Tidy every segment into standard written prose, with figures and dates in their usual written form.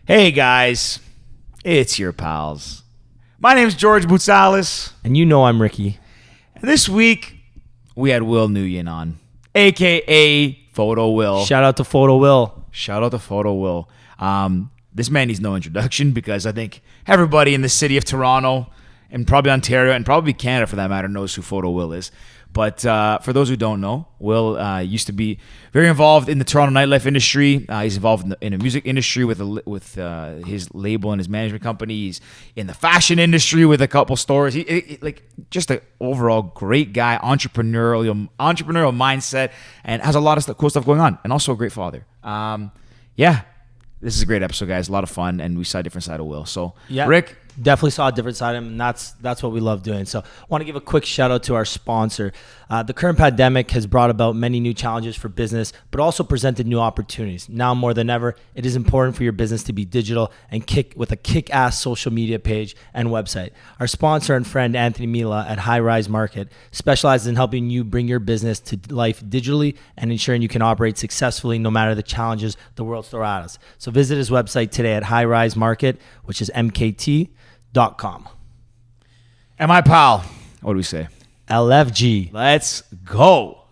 Hey guys, it's your pals. My name's George Boutsalis. And you know I'm Ricky. And this week, we had Will Nguyen on, a.k.a. Photo Will. Shout out to Photo Will. Shout out to Photo Will. This man needs no introduction because I think everybody in the city of Toronto and probably Ontario and probably Canada for that matter knows who Photo Will is. But for those who don't know, Will used to be very involved in the Toronto nightlife industry. He's involved in the music industry with his label and his management company. He's in the fashion industry with a couple stores. Like just an overall great guy, entrepreneurial mindset, and has a lot of cool stuff going on. And also a great father. This is a great episode, guys. A lot of fun, and we saw a different side of Will. So, yeah, Rick. Definitely saw a different side of him, and that's what we love doing. So I want to give a quick shout out to our sponsor. The current pandemic has brought about many new challenges for business, but also presented new opportunities. Now more than ever, it is important for your business to be digital and with a kick-ass social media page and website. Our sponsor and friend, Anthony Mila at HEIR Market, specializes in helping you bring your business to life digitally and ensuring you can operate successfully no matter the challenges the world throws at us. So visit his website today at HEIR Market, which is MKT.com. And my pal, what do we say? LFG. Let's go.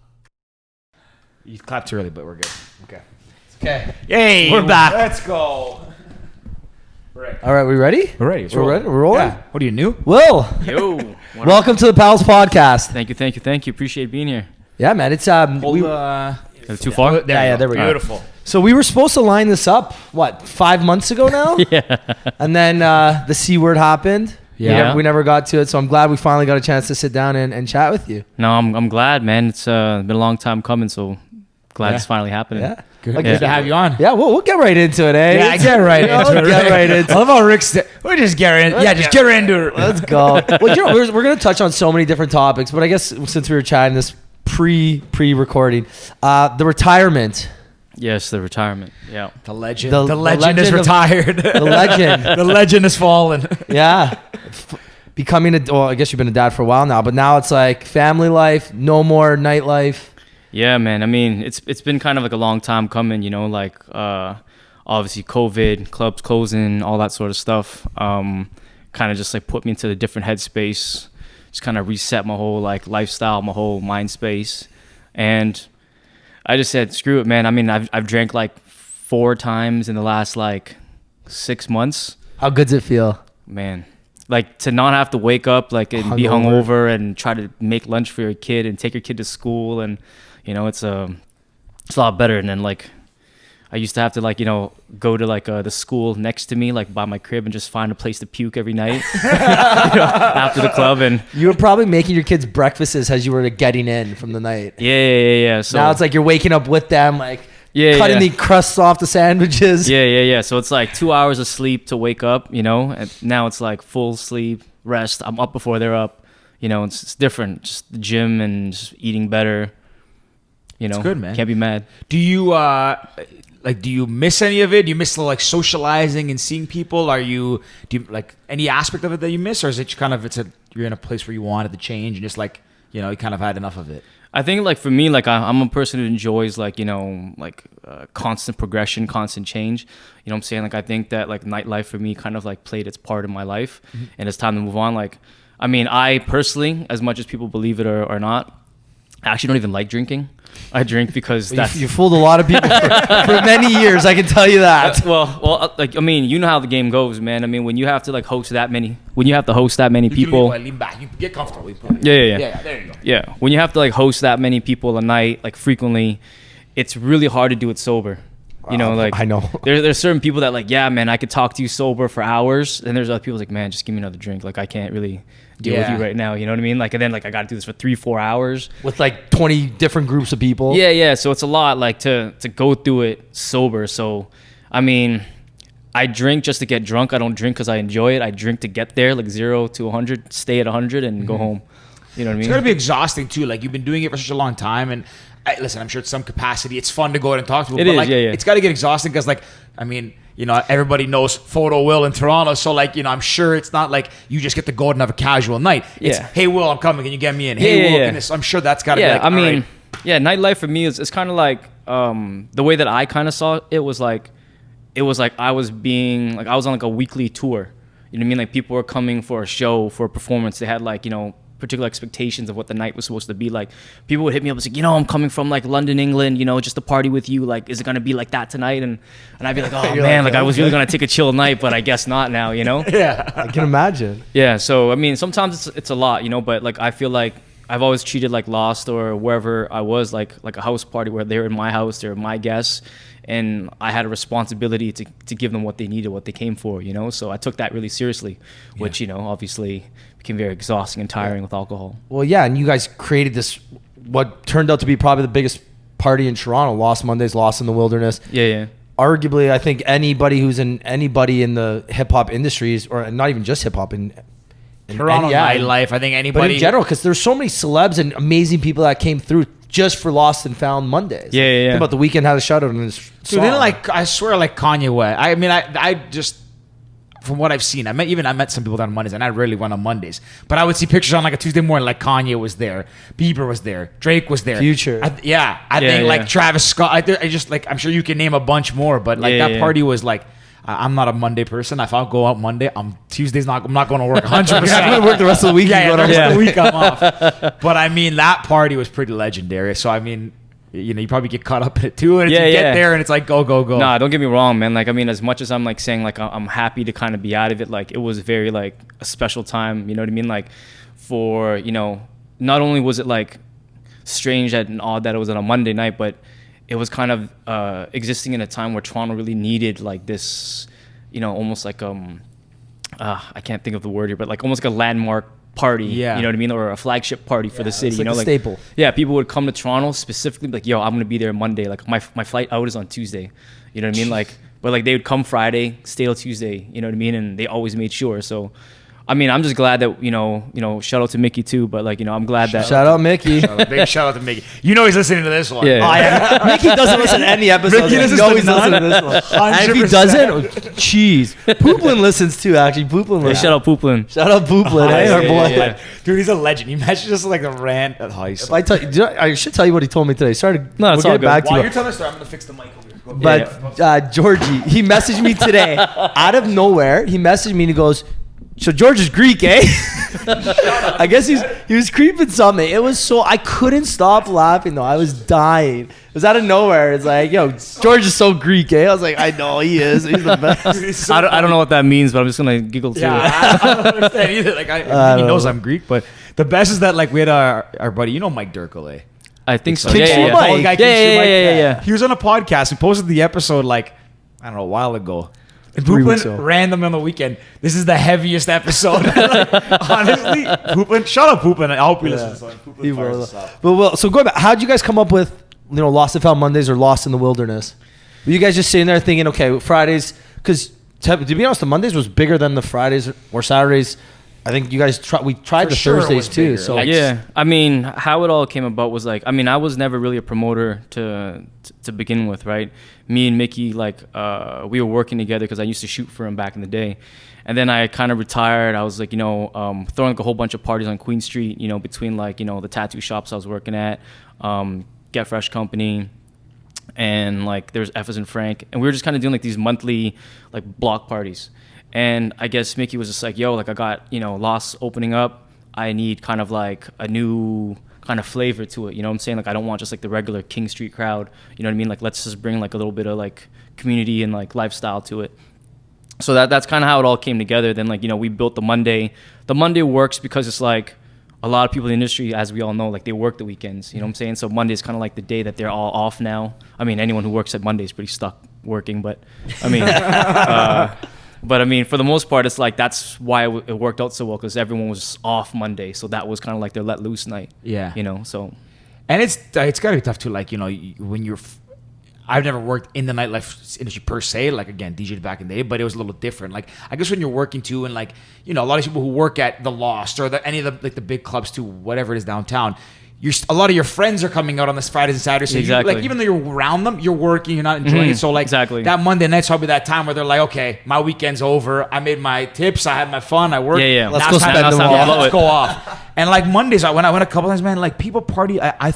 You clapped too early, but we're good. Okay. Yay. We're back. Let's go. Right. All right, we ready? We're ready. We're ready. We're rolling. Yeah. What are you, new? Will. Yo. Welcome to the Pals Podcast. Thank you. Appreciate being here. Yeah, man. It's Is it too far? There we go. Beautiful. So we were supposed to line this up, 5 months ago now? Yeah. And then the C word happened. Yeah. We never got to it, so I'm glad we finally got a chance to sit down and chat with you. No, I'm glad, man. It's been a long time coming, so glad it's finally happening. Yeah. Good to have you on. Yeah, we'll get right into it, eh? Yeah, get right into it. Get right into it. I love how Rick's... We'll just get in. Yeah, just get into it. Let's go. Well, we're going to touch on so many different topics, but I guess since we were chatting this pre-recording, the retirement... Yes, the retirement. Yeah. The legend. The The legend is retired. The legend. The legend has fallen. Yeah. Becoming I guess you've been a dad for a while now, but now it's like family life, no more nightlife. Yeah, man. I mean, it's been kind of like a long time coming, you know, like obviously COVID, clubs closing, all that sort of stuff. Kind of just like put me into a different headspace, just kind of reset my whole like lifestyle, my whole mind space. And I just said, screw it, man. I mean, I've drank like 4 times in the last like 6 months. How good does it feel? Man, like to not have to wake up like and be hungover and try to make lunch for your kid and take your kid to school, and you know it's a lot better. And then like I used to have to like, you know, go to like the school next to me, like by my crib, and just find a place to puke every night after the club. And you were probably making your kids breakfasts as you were getting in from the night. Yeah. So now it's like you're waking up with them, like cutting the crusts off the sandwiches. Yeah. So it's like 2 hours of sleep to wake up, you know, and now it's like full sleep, rest. I'm up before they're up, you know, it's different. Just the gym and just eating better, you know. It's good, man. Can't be mad. Do you miss any of it? Do you miss the like socializing and seeing people? Do you like any aspect of it that you miss, or is it kind of you're in a place where you wanted to change and just like, you know, you kind of had enough of it? I think like for me, like I'm a person who enjoys like, you know, like constant progression, constant change. You know what I'm saying? Like I think that like nightlife for me kind of like played its part in my life, and it's time to move on. Like, I mean, I personally, as much as people believe it or not, I actually don't even like drinking. I drink because you fooled a lot of people for many years. I can tell you that. Well, like I mean, you know how the game goes, man. I mean, when you have to host that many people, Lean back. You get comfortable. Yeah. There you go. Yeah, when you have to like host that many people a night, like frequently, it's really hard to do it sober. You know, like I know there's certain people that like, yeah, man, I could talk to you sober for hours, and there's other people like, man, just give me another drink. Like I can't really deal with you right now. You know what I mean? Like, and then like I got to do this for 3-4 hours with like 20 different groups of people. Yeah. So it's a lot like to go through it sober. So, I mean, I drink just to get drunk. I don't drink because I enjoy it. I drink to get there, like 0 to 100, stay at 100, and go home. You know what I mean? It's gotta be exhausting too. Like you've been doing it for such a long time, and listen, I'm sure at some capacity it's fun to go out and talk to people. It's got to get exhausting because, like, I mean, you know, everybody knows Photo Will in Toronto, so like, you know, I'm sure it's not like you just get to go out and have a casual night. It's hey Will, I'm coming. Can you get me in? Hey Will, can this? I'm sure that's got to be. Like, I mean, nightlife for me is kind of like the way that I kind of saw it was like it was like I was on like a weekly tour. You know what I mean? Like people were coming for a show, for a performance. They had like, you know, particular expectations of what the night was supposed to be like. People would hit me up and say, you know, I'm coming from like London, England, you know, just to party with you. Like, is it gonna be like that tonight? And I'd be like, oh man, like I was really gonna take a chill night, but I guess not now, you know? Yeah, I can imagine. Yeah, so I mean, sometimes it's a lot, you know, but like I feel like I've always treated like Lost or wherever I was like a house party where they're in my house, they're my guests, and I had a responsibility to give them what they needed, what they came for, you know? So I took that really seriously, which, you know, obviously became very exhausting and tiring with alcohol. Well, yeah, and you guys created this, what turned out to be probably the biggest party in Toronto, Lost Mondays, Lost in the Wilderness. Yeah. Arguably, I think anybody in the hip-hop industries, or not even just hip-hop, in Toronto nightlife, I think anybody... But in general, because there's so many celebs and amazing people that came through just for Lost and Found Mondays. Yeah. Think about The Weeknd had a shout out on his Dude, song. didn't like, I swear, like Kanye West. I mean, I just, from what I've seen, I met some people down on Mondays, and I rarely went on Mondays. But I would see pictures on like a Tuesday morning, like Kanye was there, Bieber was there, Drake was there, Future. I think like Travis Scott. I just like, I'm sure you can name a bunch more, but like that party was like. I'm not a Monday person. If I'll go out Monday, I'm not going to work 100%. I'm going to work the rest of the week. Yeah, the rest of the week I'm off. But I mean, that party was pretty legendary. So I mean, you know, you probably get caught up in it too, and you get there, and it's like go. Nah, don't get me wrong, man. Like, I mean, as much as I'm like saying like I'm happy to kind of be out of it, like it was very like a special time. You know what I mean? Like, for, you know, not only was it like strange and odd that it was on a Monday night, but it was kind of existing in a time where Toronto really needed like this, you know, almost like I can't think of the word here, but like almost like a landmark party. Yeah. You know what I mean? Or a flagship party for the city. It's you know, like a staple. Yeah, people would come to Toronto specifically like, yo, I'm gonna be there Monday. Like my flight out is on Tuesday. You know what I mean? Like, but like they would come Friday, stay till Tuesday. You know what I mean? And they always made sure. So. I mean, I'm just glad that, you know, shout out to Mickey too, but like, you know, I'm glad that. Shout out Mickey. Big shout out to Mickey. You know he's listening to this one. Yeah. Oh, yeah. Mickey doesn't listen to any episodes. Mickey He's always listening to this one. 100%. And if he doesn't, jeez. Pooplin listens too, actually. Pooplin listens. Shout out Pooplin. Shout out Pooplin. Hey, our boy. Yeah. Dude, he's a legend. You imagine just like a rant at high school. I should tell you what he told me today. Sorry. No, it's all good. While you're telling the story, I'm going to fix the mic over here. But Georgie, he messaged me today out of nowhere. He messaged me and he goes, so George is Greek, eh? I guess he was creeping something. It was so, I couldn't stop laughing though. I was dying. It was out of nowhere. It's like, yo, George is so Greek, eh? I was like, I know he is. He's the best. I don't know what that means, but I'm just gonna giggle too. Yeah, I don't understand either. Like, he knows I'm Greek, but the best is that like we had our buddy, you know, Mike Durkle, eh? I think so. Yeah. He was on a podcast and posted the episode like, I don't know, a while ago. And Poopin random on the weekend. This is the heaviest episode. Like, honestly, Poopin, shut up, Poopin. I hope he listens. He will. But well, so going back, how'd you guys come up with, you know, Lost and Found Mondays or Lost in the Wilderness? Were you guys just sitting there thinking, okay, Fridays, because to be honest, the Mondays was bigger than the Fridays or Saturdays. I think you guys we tried the Thursdays too. Bigger. So like, yeah, I mean, how it all came about was like, I mean, I was never really a promoter to begin with, right? Me and Mickey, like, we were working together because I used to shoot for him back in the day, and then I kind of retired. I was like, you know, throwing like a whole bunch of parties on Queen Street, you know, between like, you know, the tattoo shops I was working at, Get Fresh Company, and like there's Effers and Frank, and we were just kind of doing like these monthly like block parties. And I guess Mickey was just like, yo, like I got, you know, Lost opening up. I need kind of like a new kind of flavor to it. You know what I'm saying? Like I don't want just like the regular King Street crowd. You know what I mean? Like let's just bring like a little bit of like community and like lifestyle to it. So that's kind of how it all came together. Then like, you know, we built the Monday. The Monday works because it's like a lot of people in the industry, as we all know, like they work the weekends. You know what I'm saying? So Monday is kind of like the day that they're all off now. I mean, anyone who works at Monday is pretty stuck working, but I mean... But I mean, for the most part, it's like that's why it worked out so well because everyone was off Monday, so that was kind of like their let loose night. Yeah, you know. So, and it's gotta be tough too. Like, you know, when you're, I've never worked in the nightlife industry per se. Like again, DJed back in the day, but it was a little different. Like I guess when you're working too, and like, you know, a lot of people who work at the Lost or any of the like the big clubs too, whatever it is downtown. A lot of your friends are coming out on this Fridays and Saturdays. So exactly. Like even though you're around them, you're working, you're not enjoying it. So like that Monday night's probably that time where they're like, okay, my weekend's over. I made my tips. I had my fun. I worked. Yeah. Let's go spend them all. Let's go off. And like Mondays, I went a couple times, man. Like people party. I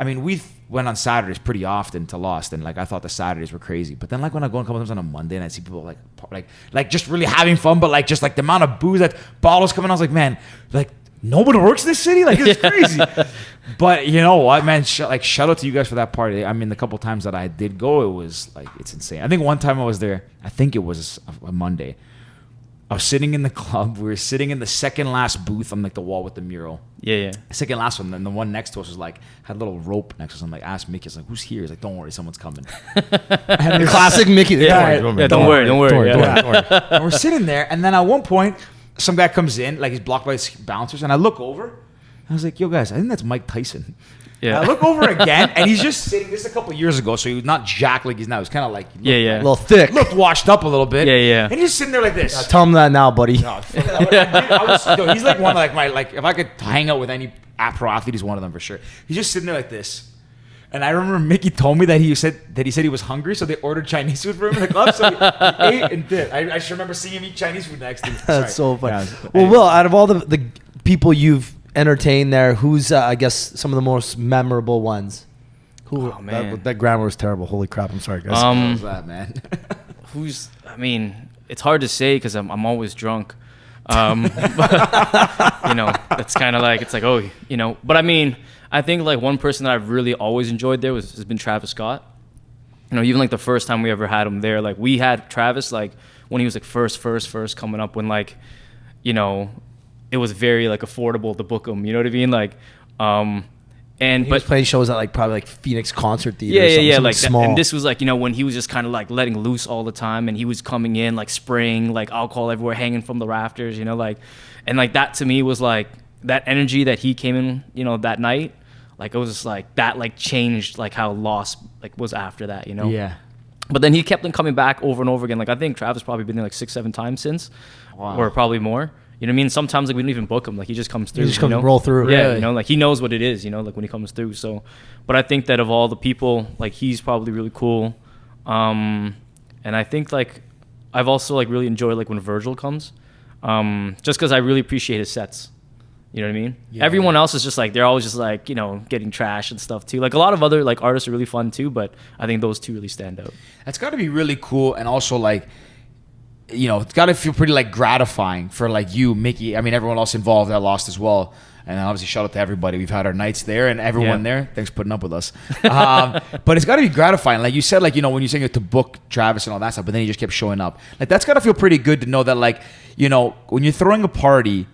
mean, went on Saturdays pretty often to Lost, and like I thought the Saturdays were crazy. But then like when I go a couple times on a Monday and I see people like just really having fun, but like just like the amount of booze, that bottles coming, I was like, man, like nobody works in this city, like it's crazy. But you know what, man? Shout out to you guys for that party. I mean, the couple times that I did go, it was like it's insane. I think one time I was there. I think it was a Monday. I was sitting in the club. We were sitting in the second last booth on like the wall with the mural. Yeah. Second last one. And the one next to us was like, had a little rope next to us. I'm like, asked Mickey, I was like, who's here? He's like, don't worry, someone's coming. Classic Mickey. Don't worry. And we're sitting there. And then at one point, some guy comes in, like he's blocked by his bouncers. And I look over. I was like, yo, guys, I think that's Mike Tyson. Yeah. I look over again, and he's just sitting. This is a couple of years ago, so he was not jacked like he's now. He's kind of like a little thick, looked washed up a little bit. Yeah. And he's just sitting there like this. Tell him that now, buddy. No, he's like one of like if I could hang out with any pro athlete, he's one of them for sure. He's just sitting there like this. And I remember Mickey told me that he said he was hungry, so they ordered Chinese food for him in the club. So he ate and did. I just remember seeing him eat Chinese food next to him. That's so funny. Well, Will, out of all the people you've entertained there, who's I guess some of the most memorable ones? Oh man, that grammar was terrible. Holy crap! I'm sorry, guys. What was that, man? I mean, it's hard to say because I'm always drunk. But, you know, it's kind of like it's like But I mean, I think like one person that I've really always enjoyed there has been Travis Scott. You know, even like the first time we ever had him there, like we had Travis like when he was like first coming up, when like, you know, it was very like affordable to book him. You know what I mean? Like, and he was playing shows at like probably like Phoenix Concert Theater. Yeah, like small. And this was like, you know, when he was just kind of like letting loose all the time, and he was coming in like spraying like alcohol everywhere, hanging from the rafters. You know, like, and like that to me was like that energy that he came in, you know, that night. Like it was just like that, like changed like how Lost like was after that, you know. Yeah. But then he kept on coming back over and over again. Like I think Travis probably been there like 6-7 times since, or probably more. You know what I mean? Sometimes like we don't even book him. Like he just comes through. He just comes roll through. Yeah, really. you know, like he knows what it is. You know, like when he comes through. So, but I think that of all the people, like he's probably really cool. And I think like I've also like really enjoyed like when Virgil comes, just because I really appreciate his sets. You know what I mean? Yeah. Everyone else is just like, they're always just like, you know, getting trash and stuff too. Like a lot of other like artists are really fun too, but I think those two really stand out. That's got to be really cool, and also like, you know, it's got to feel pretty like gratifying for like you, Mickey. I mean, everyone else involved that Lost as well. And obviously, shout out to everybody. We've had our nights there, and everyone there. Thanks for putting up with us. But it's got to be gratifying. Like you said, like, you know, when you're saying it to book Travis and all that stuff, but then he just kept showing up. Like that's got to feel pretty good to know that, like, you know, when you're throwing a party,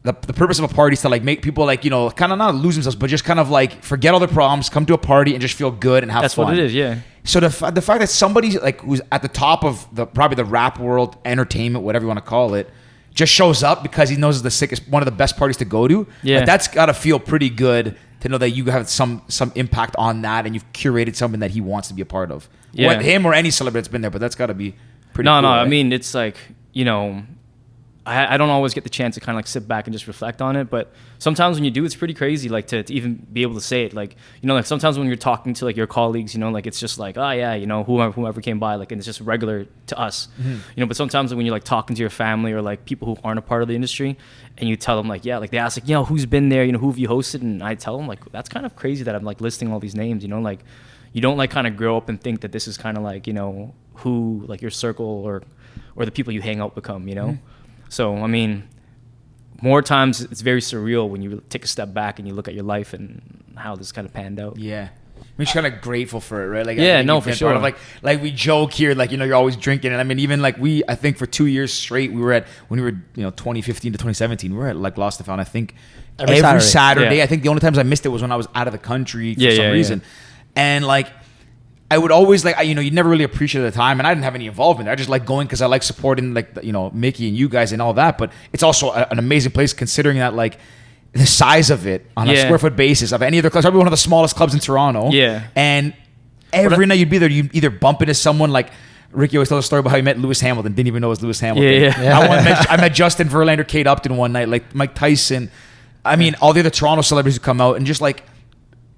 the purpose of a party is to like make people like, you know, kind of not lose themselves, but just kind of like forget all their problems, come to a party and just feel good and have fun. That's what it is, yeah. So the fact that somebody like who's at the top of probably the rap world, entertainment, whatever you want to call it, just shows up because he knows it's the sickest, one of the best parties to go to. Yeah, like, that's got to feel pretty good to know that you have some impact on that, and you've curated something that he wants to be a part of. Yeah, him or any celebrity that's been there, but that's got to be pretty. No, cool, right? I mean, it's like, you know, I don't always get the chance to kind of like sit back and just reflect on it, but sometimes when you do, it's pretty crazy, like to even be able to say it. Like, you know, like sometimes when you're talking to like your colleagues, you know, like it's just like, oh yeah, you know, whoever came by, like, and it's just regular to us, you know. But sometimes when you're like talking to your family or like people who aren't a part of the industry, and you tell them like, yeah, like they ask like, you know, who's been there, you know, who have you hosted, and I tell them like, that's kind of crazy that I'm like listing all these names, you know, like you don't like kind of grow up and think that this is kind of like, you know, who like your circle or the people you hang out become, you know. So I mean, more times it's very surreal when you take a step back and you look at your life and how this kind of panned out. Yeah. I'm just kind of grateful for it, right? Like, yeah, no, for sure. Like we joke here, like, you know, you're always drinking. And I mean, even like I think for 2 years straight, when we were, you know, 2015 to 2017, we were at like Lost and Found, I think every Saturday. Yeah. I think the only times I missed it was when I was out of the country for some reason. And like, I would always like, you know, you never really appreciate the time, and I didn't have any involvement there. I just like going because I like supporting like, you know, Mickey and you guys and all that. But it's also an amazing place considering that like the size of it on a square foot basis of any other club. It's probably one of the smallest clubs in Toronto. Yeah. And every night you'd be there, you either bump into someone like Ricky always tells a story about how he met Lewis Hamilton, didn't even know it was Lewis Hamilton. Yeah. I met Justin Verlander, Kate Upton one night, like Mike Tyson. I mean, all the other Toronto celebrities who come out, and just like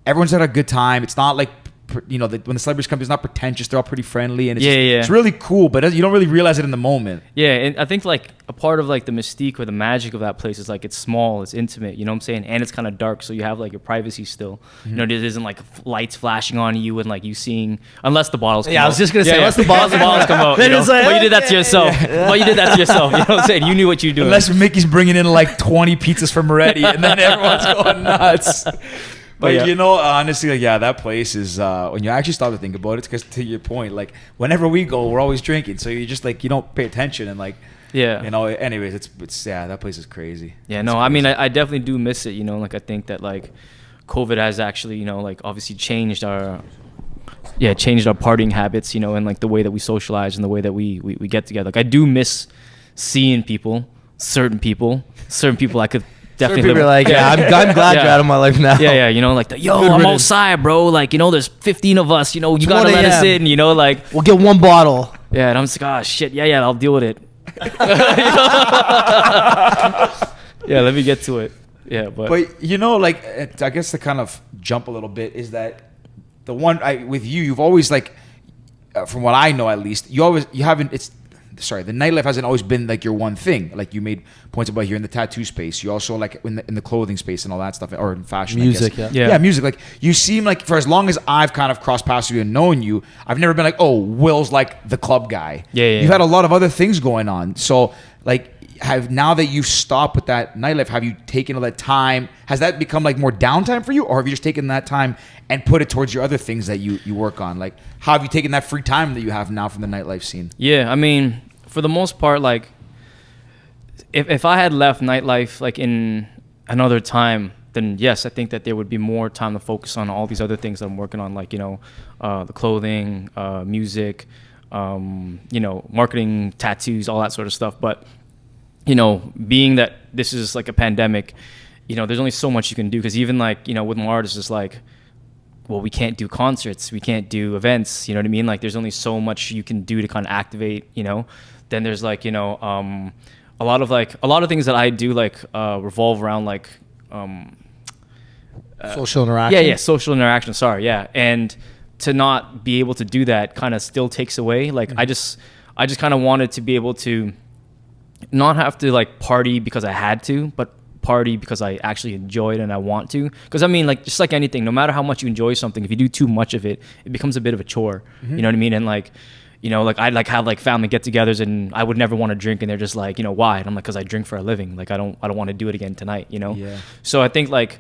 everyone's had a good time. It's not like when the celebrities come, it's not pretentious. They're all pretty friendly, and it's Yeah. it's really cool. But you don't really realize it in the moment. Yeah, and I think like a part of like the mystique or the magic of that place is like it's small, it's intimate, you know what I'm saying? And it's kind of dark, so you have like your privacy still. You know, there isn't like lights flashing on you and like you seeing, unless the bottles come out. I was just gonna say, unless the bottles come out. Then You know? it's like, But you did that to okay. yourself. Well, you did that to yourself. You know what I'm saying? You knew what you were doing. Unless Mickey's bringing in like 20 pizzas from Moretti, and then everyone's going nuts. But yeah. you know, honestly, like, yeah, that place is when you actually start to think about it. Because to your point, like whenever we go, we're always drinking, so you just like you don't pay attention and like. Yeah. You know, anyways, it's that place is crazy. Yeah, no, I mean, I definitely do miss it, you know, like I think that like COVID has actually, you know, like obviously changed our partying habits, you know, and like the way that we socialize and the way that we get together. Like I do miss seeing certain people I could definitely People are like, I'm glad you're out of my life now. Yeah, you know, like Good I'm riddance. outside, bro. Like, you know, there's 15 of us, you know, you gotta 1 let us a.m. in, you know, like, We'll get one bottle. yeah, and I'm just like, oh shit, yeah, I'll deal with it. Yeah, let me get to it. Yeah, But you know, like I guess to kind of jump a little bit is that the one with you've always like, from what I know at least, the nightlife hasn't always been like your one thing. Like you made points about here in the tattoo space. You also like in the clothing space and all that stuff, or in fashion, Music, I guess. yeah. Music. Like you seem like for as long as I've kind of crossed paths with you and known you, I've never been like, oh, Will's like the club guy. Yeah. You've had a lot of other things going on. So like, now that you've stopped with that nightlife, have you taken all that time? Has that become like more downtime for you, or have you just taken that time and put it towards your other things that you work on? Like, how have you taken that free time that you have now from the nightlife scene? yeah, I mean, for the most part, like, if I had left nightlife like in another time, then yes, I think that there would be more time to focus on all these other things that I'm working on, like, you know, the clothing, music, you know, marketing, tattoos, all that sort of stuff. But you know, being that this is like a pandemic, you know, there's only so much you can do, because even like, you know, with N.E.R.D, it's just like, well, we can't do concerts, we can't do events, you know what I mean? Like there's only so much you can do to kind of activate, you know. Then there's like, you know, a lot of things that I do like revolve around like Social interaction. yeah, social interaction, sorry, yeah. And to not be able to do that kind of still takes away. Like I just kind of wanted to be able to not have to like party because I had to, but party because I actually enjoy it and I want to. Because I mean, like, just like anything, no matter how much you enjoy something, if you do too much of it, it becomes a bit of a chore. You know what I mean? And like, you know, like I'd like have like family get-togethers and I would never want to drink, and they're just like, you know, why? And I'm like, because I drink for a living. Like I don't want to do it again tonight, you know. Yeah. So I think like,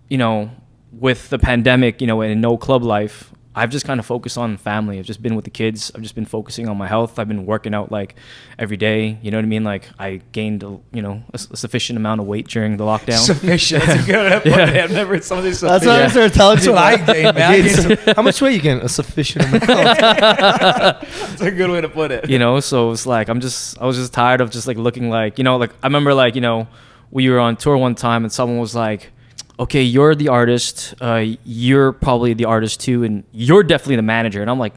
you know, with the pandemic, you know, and no club life, I've just kind of focused on family. I've just been with the kids. I've just been focusing on my health. I've been working out like every day. You know what I mean? Like I gained, you know, a sufficient amount of weight during the lockdown. Sufficient. That's a good way to put it. I've never heard somebody say That's what I started telling you. That's what I gained, man. I gained How much weight you gain? A sufficient amount. That's a good way to put it. You know, so it's like I was just tired of just like looking like, you know, like I remember like, you know, we were on tour one time and someone was like, okay, you're the artist, you're probably the artist too, and you're definitely the manager. And I'm like,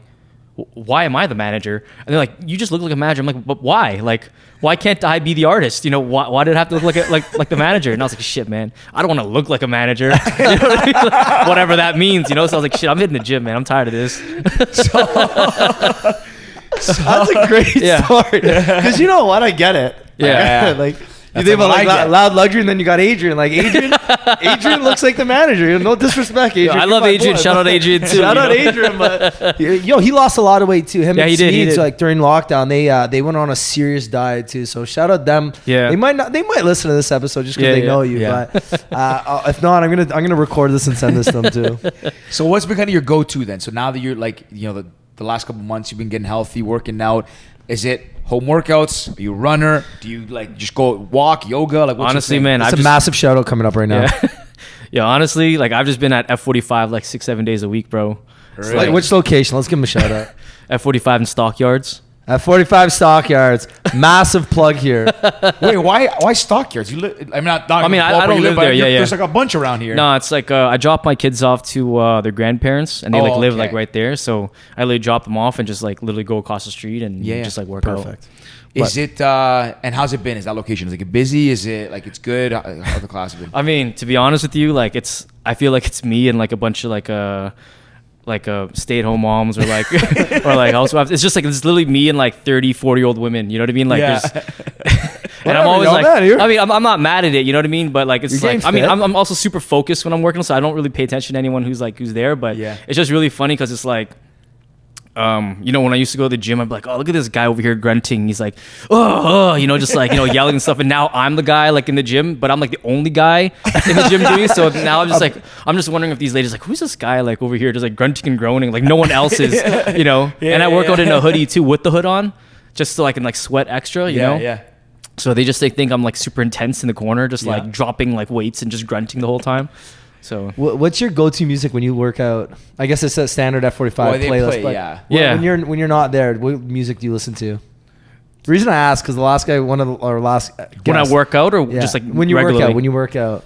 why am I the manager? And they're like, you just look like a manager. I'm like, but why? Like, why can't I be the artist? You know, why did it have to look like the manager? And I was like, shit, man, I don't want to look like a manager. You know what I mean? Like, whatever that means, you know? So I was like, shit, I'm hitting the gym, man. I'm tired of this. That's a great story. Because you know what? I get it. Yeah. Like, you That's think about what like I get. Loud Luxury, and then you got Adrian. Like Adrian looks like the manager. No disrespect, Adrian. I You're love my Adrian. boy. Shout out Adrian too. Shout you out know? Adrian, but he lost a lot of weight too. Him Yeah, and he did, he Smeeds, did. like during lockdown, they went on a serious diet too. So shout out them. Yeah. they might listen to this episode just because Yeah, they yeah, know you. yeah. But if not, I'm gonna record this and send this to them too. So what's been kind of your go-to then? So now that you're like, you know, the last couple months you've been getting healthy, working out, is it home workouts? Are you a runner? Do you like just go walk, yoga? Like what's Honestly, your thing? man, It's I've a massive shout out coming up right now. Yeah. Yeah, honestly, like I've just been at F45 like 6-7 days a week, bro. It's Really? Like, which location? Let's give him a shout out. F45 in Stockyards. At 45 Stockyards, massive plug here. Wait, why Stockyards? You live? I mean, I don't live there. Yeah. There's like a bunch around here. No, it's like I drop my kids off to their grandparents, and they like live okay. like right there. So I literally drop them off and just like literally go across the street and just like work out. Perfect. Is it and how's it been? Is that location? Is it busy? Is it like it's good? How's the class been? I mean, to be honest with you, like I feel like it's me and like a bunch of like stay-at-home moms or like or like housewives. It's just like it's literally me and like 30, 40-year-old women. You know what I mean? Like there's and I'm always like, I mean, I'm not mad at it. You know what I mean? But like it's like, I mean, I'm also super focused when I'm working, so I don't really pay attention to anyone who's there. But it's just really funny because it's like, you know, when I used to go to the gym, I'd be like, oh, look at this guy over here grunting. He's like, oh, you know, just like, you know, yelling and stuff. And now I'm the guy like in the gym, but I'm like the only guy in the gym doing it. So now I'm just like, I'm just wondering if these ladies like, who's this guy like over here just like grunting and groaning like no one else is, you know? And I work out in a hoodie too with the hood on, just so I can like sweat extra, you know? Yeah. So they just think I'm like super intense in the corner, just like dropping like weights and just grunting the whole time. So what's your go-to music when you work out? I guess it's a standard F45 playlist. But when you're not there, what music do you listen to? The reason I ask because the last guy, one of our last guests, when I work out or just like when you regularly? When you work out.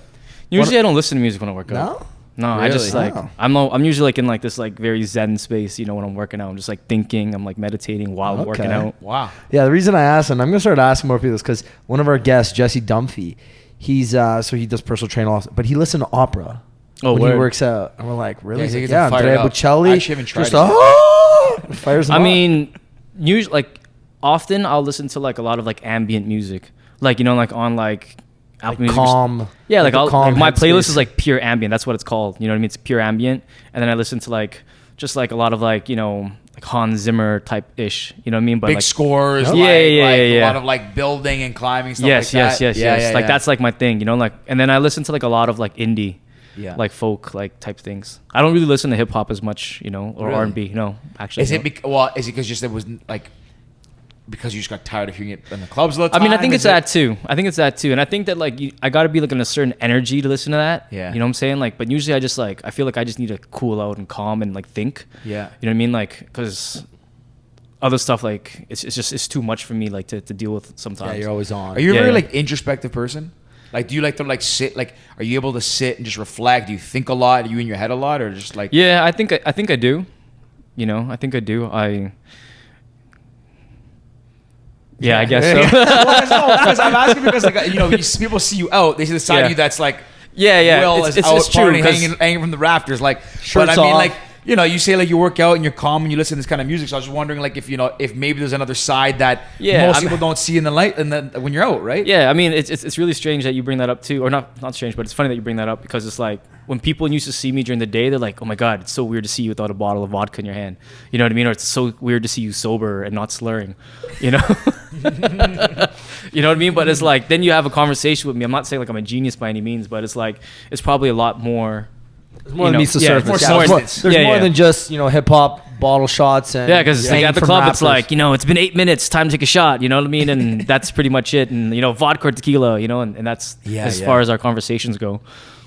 Usually I don't listen to music when I work out. No, really? I just like I'm usually like in like this like very zen space, you know, when I'm working out. I'm just like thinking, I'm like meditating while I'm working out. Wow. Yeah, the reason I asked, and I'm gonna start asking more people, is because one of our guests, Jesse Dumphy, he's so he does personal training also, but he listens to opera when he works out. And we're like, really? Yeah, Andrea Bocelli. I actually haven't tried it. Fires him I up. mean, usually like often I'll listen to like a lot of like ambient music, like you know, like on like Apple Music. Calm. Yeah, like my playlist space. is like pure ambient. That's what it's called. You know what I mean? It's pure ambient. And then I listen to like just like a lot of like, you know, like Hans Zimmer type ish. You know what I mean? But big like, scores. Yeah. A lot of like building and climbing stuff yes, like that. Yes. Like that's like my thing, you know, like, and then I listen to like a lot of like indie, like folk, like type things. I don't really listen to hip hop as much, you know, or R&B. No, actually. Is it because just there was like, because you just got tired of hearing it in the clubs all the time? I mean, I think it's that too. And I think that like I got to be like in a certain energy to listen to that. Yeah. You know what I'm saying? Like, but usually I feel like I just need to cool out and calm and like think. Yeah. You know what I mean? Like, because other stuff like it's too much for me like to deal with sometimes. Yeah, you're always on. Are you a very like introspective person? Like, do you like to like sit? Like, are you able to sit and just reflect? Do you think a lot? Are you in your head a lot, or just like? Yeah, I think I do. You know, I think I do. Yeah, I guess so. Because I'm asking because like you know people see you out, they see the side of you that's like Will is out partying, hanging from the rafters, like. But I mean, off. like you know, you say like you work out and you're calm and you listen to this kind of music. So I was just wondering like if maybe there's another side that most people don't see in the light and then when you're out, right? Yeah, I mean it's really strange that you bring that up too, or not strange, but it's funny that you bring that up because it's like when people used to see me during the day, they're like, oh my God, it's so weird to see you without a bottle of vodka in your hand. You know what I mean? Or it's so weird to see you sober and not slurring, you know? You know what I mean? But it's like, then you have a conversation with me. I'm not saying like I'm a genius by any means, but it's like, it's probably a lot more. There's more than meets the surface. There's more than just, you know, hip hop, bottle shots. And because like at the club, rappers. It's like, you know, it's been 8 minutes, time to take a shot. You know what I mean? And that's pretty much it. And, you know, vodka or tequila, you know, and that's as far as our conversations go.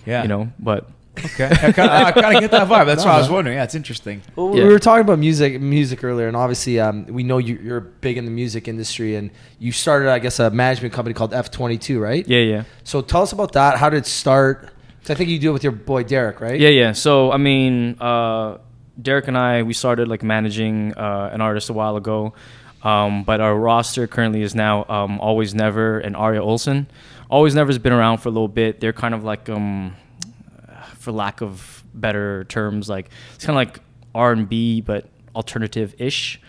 Yeah. You know, but. Okay. I kind of get that vibe. That's why I was wondering. Yeah, it's interesting. Well, we were talking about music earlier, and obviously we know you're big in the music industry, and you started, I guess, a management company called F22, right? Yeah. So tell us about that. How did it start? 'Cause I think you do it with your boy Derek, right? Yeah. So, I mean, Derek and I, we started like managing an artist a while ago, but our roster currently is now Always Never and Aria Ohlsson. Always Never has been around for a little bit. They're kind of like... for lack of better terms, like it's kind of like R&B but alternative-ish,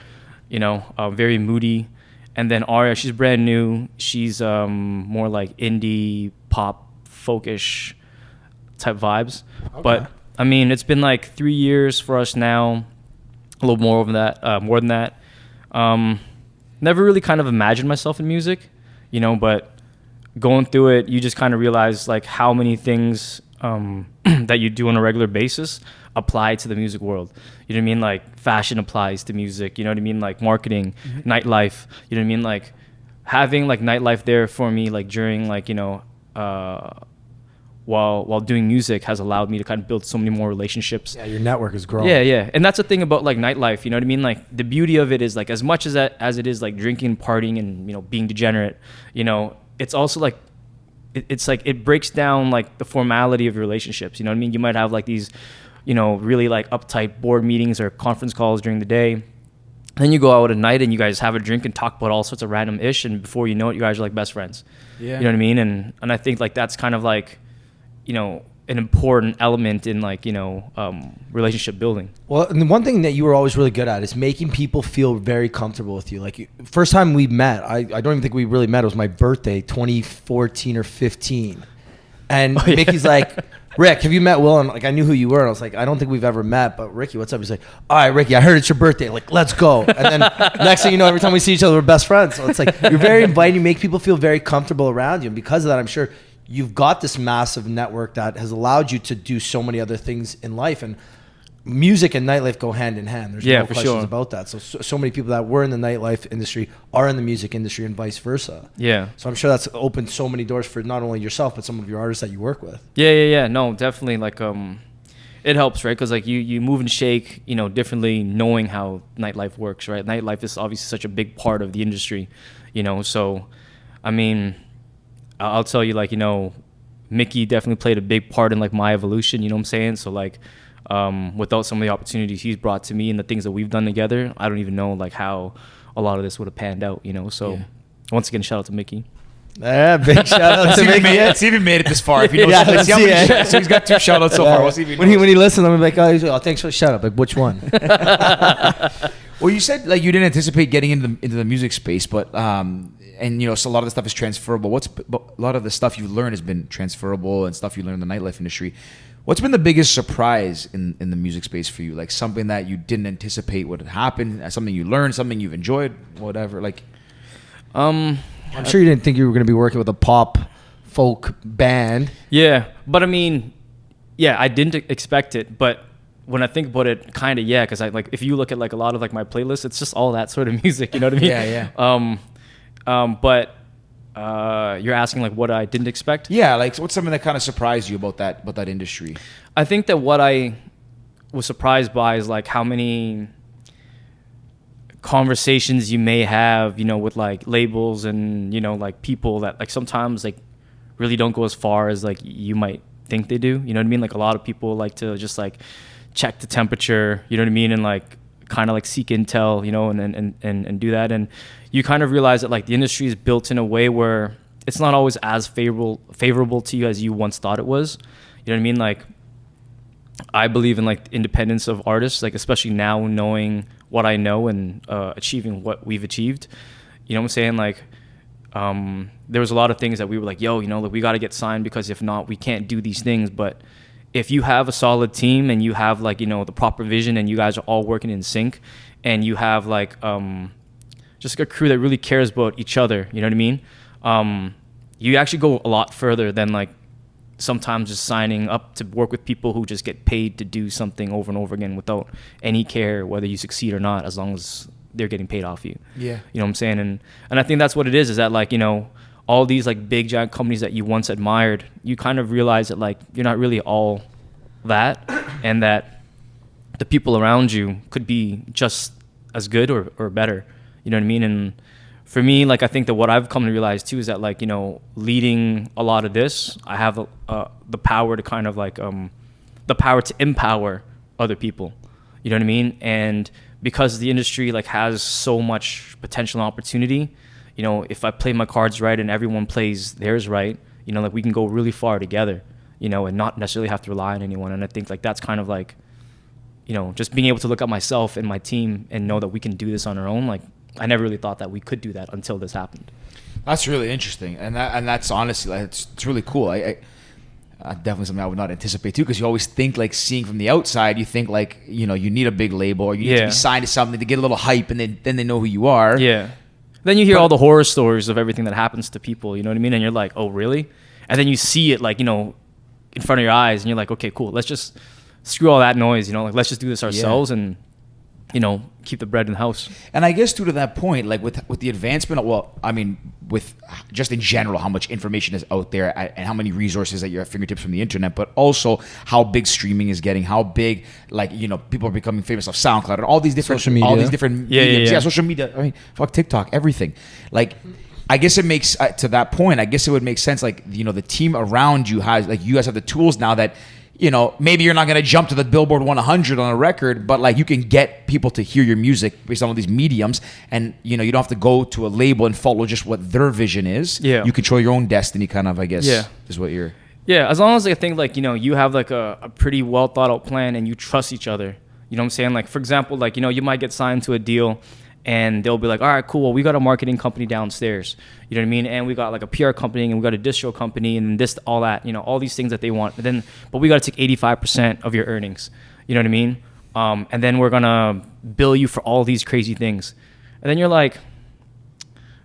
you know, very moody. And then Aria, she's brand new. She's more like indie pop folkish type vibes. Okay. But I mean, it's been like 3 years for us now, a little more than that. Never really kind of imagined myself in music, you know, but going through it, you just kind of realize like how many things that you do on a regular basis apply to the music world. You know what I mean? Like fashion applies to music. You know what I mean? Like marketing, nightlife. You know what I mean? Like having like nightlife there for me, like during like, you know, while doing music has allowed me to kind of build so many more relationships. Yeah, your network is growing. Yeah. And that's the thing about like nightlife. You know what I mean? Like the beauty of it is like as much as it is like drinking, partying, and, you know, being degenerate, you know, it's also like, it's like it breaks down like the formality of your relationships. You know what I mean? You might have like these, you know, really like uptight board meetings or conference calls during the day. Then you go out at night and you guys have a drink and talk about all sorts of random ish, and before you know it, you guys are like best friends. Yeah. You know what I mean? And I think like that's kind of like, you know, an important element in like, you know, relationship building. Well, and the one thing that you were always really good at is making people feel very comfortable with you. Like first time we met, I don't even think we really met. It was my birthday, 2014 or 15. And Mickey's like, Rick, have you met Will? And like, I knew who you were. And I was like, I don't think we've ever met, but Ricky, what's up? He's like, all right, Ricky, I heard it's your birthday. Like, let's go. And then next thing you know, every time we see each other, we're best friends. So it's like, you're very inviting. You make people feel very comfortable around you. And because of that, I'm sure you've got this massive network that has allowed you to do so many other things in life. And music and nightlife go hand in hand. There's no questions about that. So many people that were in the nightlife industry are in the music industry and vice versa. Yeah. So I'm sure that's opened so many doors for not only yourself, but some of your artists that you work with. Yeah. No, definitely. Like, it helps, right? Because like you move and shake, you know, differently, knowing how nightlife works, right? Nightlife is obviously such a big part of the industry, you know. So, I mean, I'll tell you, like, you know, Mickey definitely played a big part in like my evolution. You know what I'm saying? So like, without some of the opportunities he's brought to me and the things that we've done together, I don't even know like how a lot of this would have panned out, you know. So once again, shout out to Mickey. Yeah, big shout out to Mickey. It's even made it this far. If he knows, Yeah, so he's got 2 shout outs so far. We'll see if he when he listens, I'm gonna be like, oh, thanks for the shout out. Like, which one? Well, you said like you didn't anticipate getting into the music space, but and you know, so a lot of the stuff is transferable. But a lot of the stuff you've learned has been transferable and stuff you learned in the nightlife industry. What's been the biggest surprise in the music space for you? Like something that you didn't anticipate would happen, something you learned, something you've enjoyed, whatever. Like, I'm sure you didn't think you were going to be working with a pop folk band. Yeah, but I mean, yeah, I didn't expect it, but when I think about it, kind of, yeah, because I like if you look at like a lot of like my playlists, it's just all that sort of music, you know what I mean? Yeah. But you're asking like what I didn't expect? Yeah, like so what's something that kind of surprised you about that industry? I think that what I was surprised by is like how many conversations you may have, you know, with like labels and, you know, like people that like sometimes like really don't go as far as like you might think they do. You know what I mean? Like a lot of people like to just like check the temperature, you know what I mean? And like kind of like seek intel, you know, and do that. And you kind of realize that like the industry is built in a way where it's not always as favorable to you as you once thought it was. You know what I mean? Like I believe in like independence of artists, like especially now knowing what I know and achieving what we've achieved. You know what I'm saying? Like there was a lot of things that we were like, yo, you know, like we got to get signed because if not, we can't do these things. But if you have a solid team and you have like, you know, the proper vision and you guys are all working in sync and you have like just a crew that really cares about each other, you know what I mean? You actually go a lot further than like sometimes just signing up to work with people who just get paid to do something over and over again without any care whether you succeed or not, as long as they're getting paid off you. Yeah. You know what I'm saying? And I think that's what it is that like, you know, all these like big giant companies that you once admired, you kind of realize that like you're not really all that, and that the people around you could be just as good or better. You know what I mean? And for me, like I think that what I've come to realize too is that like, you know, leading a lot of this, I have the power to kind of like the power to empower other people. You know what I mean? And because the industry like has so much potential and opportunity, you know, if I play my cards right and everyone plays theirs right, you know, like we can go really far together, you know, and not necessarily have to rely on anyone. And I think like that's kind of like, you know, just being able to look at myself and my team and know that we can do this on our own. Like I never really thought that we could do that until this happened. That's really interesting, and that's honestly like, it's really cool. I definitely something I would not anticipate too, because you always think like seeing from the outside, you think like, you know, you need a big label or you need to be signed to something to get a little hype, and then they know who you are. Yeah. Then you hear all the horror stories of everything that happens to people, you know what I mean? And you're like, oh, really? And then you see it like, you know, in front of your eyes, and you're like, okay, cool. Let's just screw all that noise, you know, like let's just do this ourselves and, you know, keep the bread in the house. And I guess too, to that point, like with the advancement of, well, I mean, with just in general, how much information is out there and how many resources at your fingertips from the internet, but also how big streaming is getting, how big, like, you know, people are becoming famous off SoundCloud and all these different, social media. All these different mediums. Yeah, social media. I mean, fuck TikTok, everything. Like, I guess it makes, to that point, I guess it would make sense, like, you know, the team around you has, like, you guys have the tools now that, you know, maybe you're not going to jump to the Billboard 100 on a record, but like you can get people to hear your music based on all these mediums, and you know, you don't have to go to a label and follow just what their vision is. Yeah. You control your own destiny, kind of, I guess. Yeah. Is what you're. Yeah, as long as I think like, you have like a pretty well thought out plan and you trust each other. You know what I'm saying? Like, for example, like, you might get signed to a deal and they'll be like, all right, cool. Well, we got a marketing company downstairs. You know what I mean? And we got like a PR company and we got a distro company and this, all that, all these things that they want. But we got to take 85% of your earnings. You know what I mean? And then we're going to bill you for all these crazy things. And then you're like,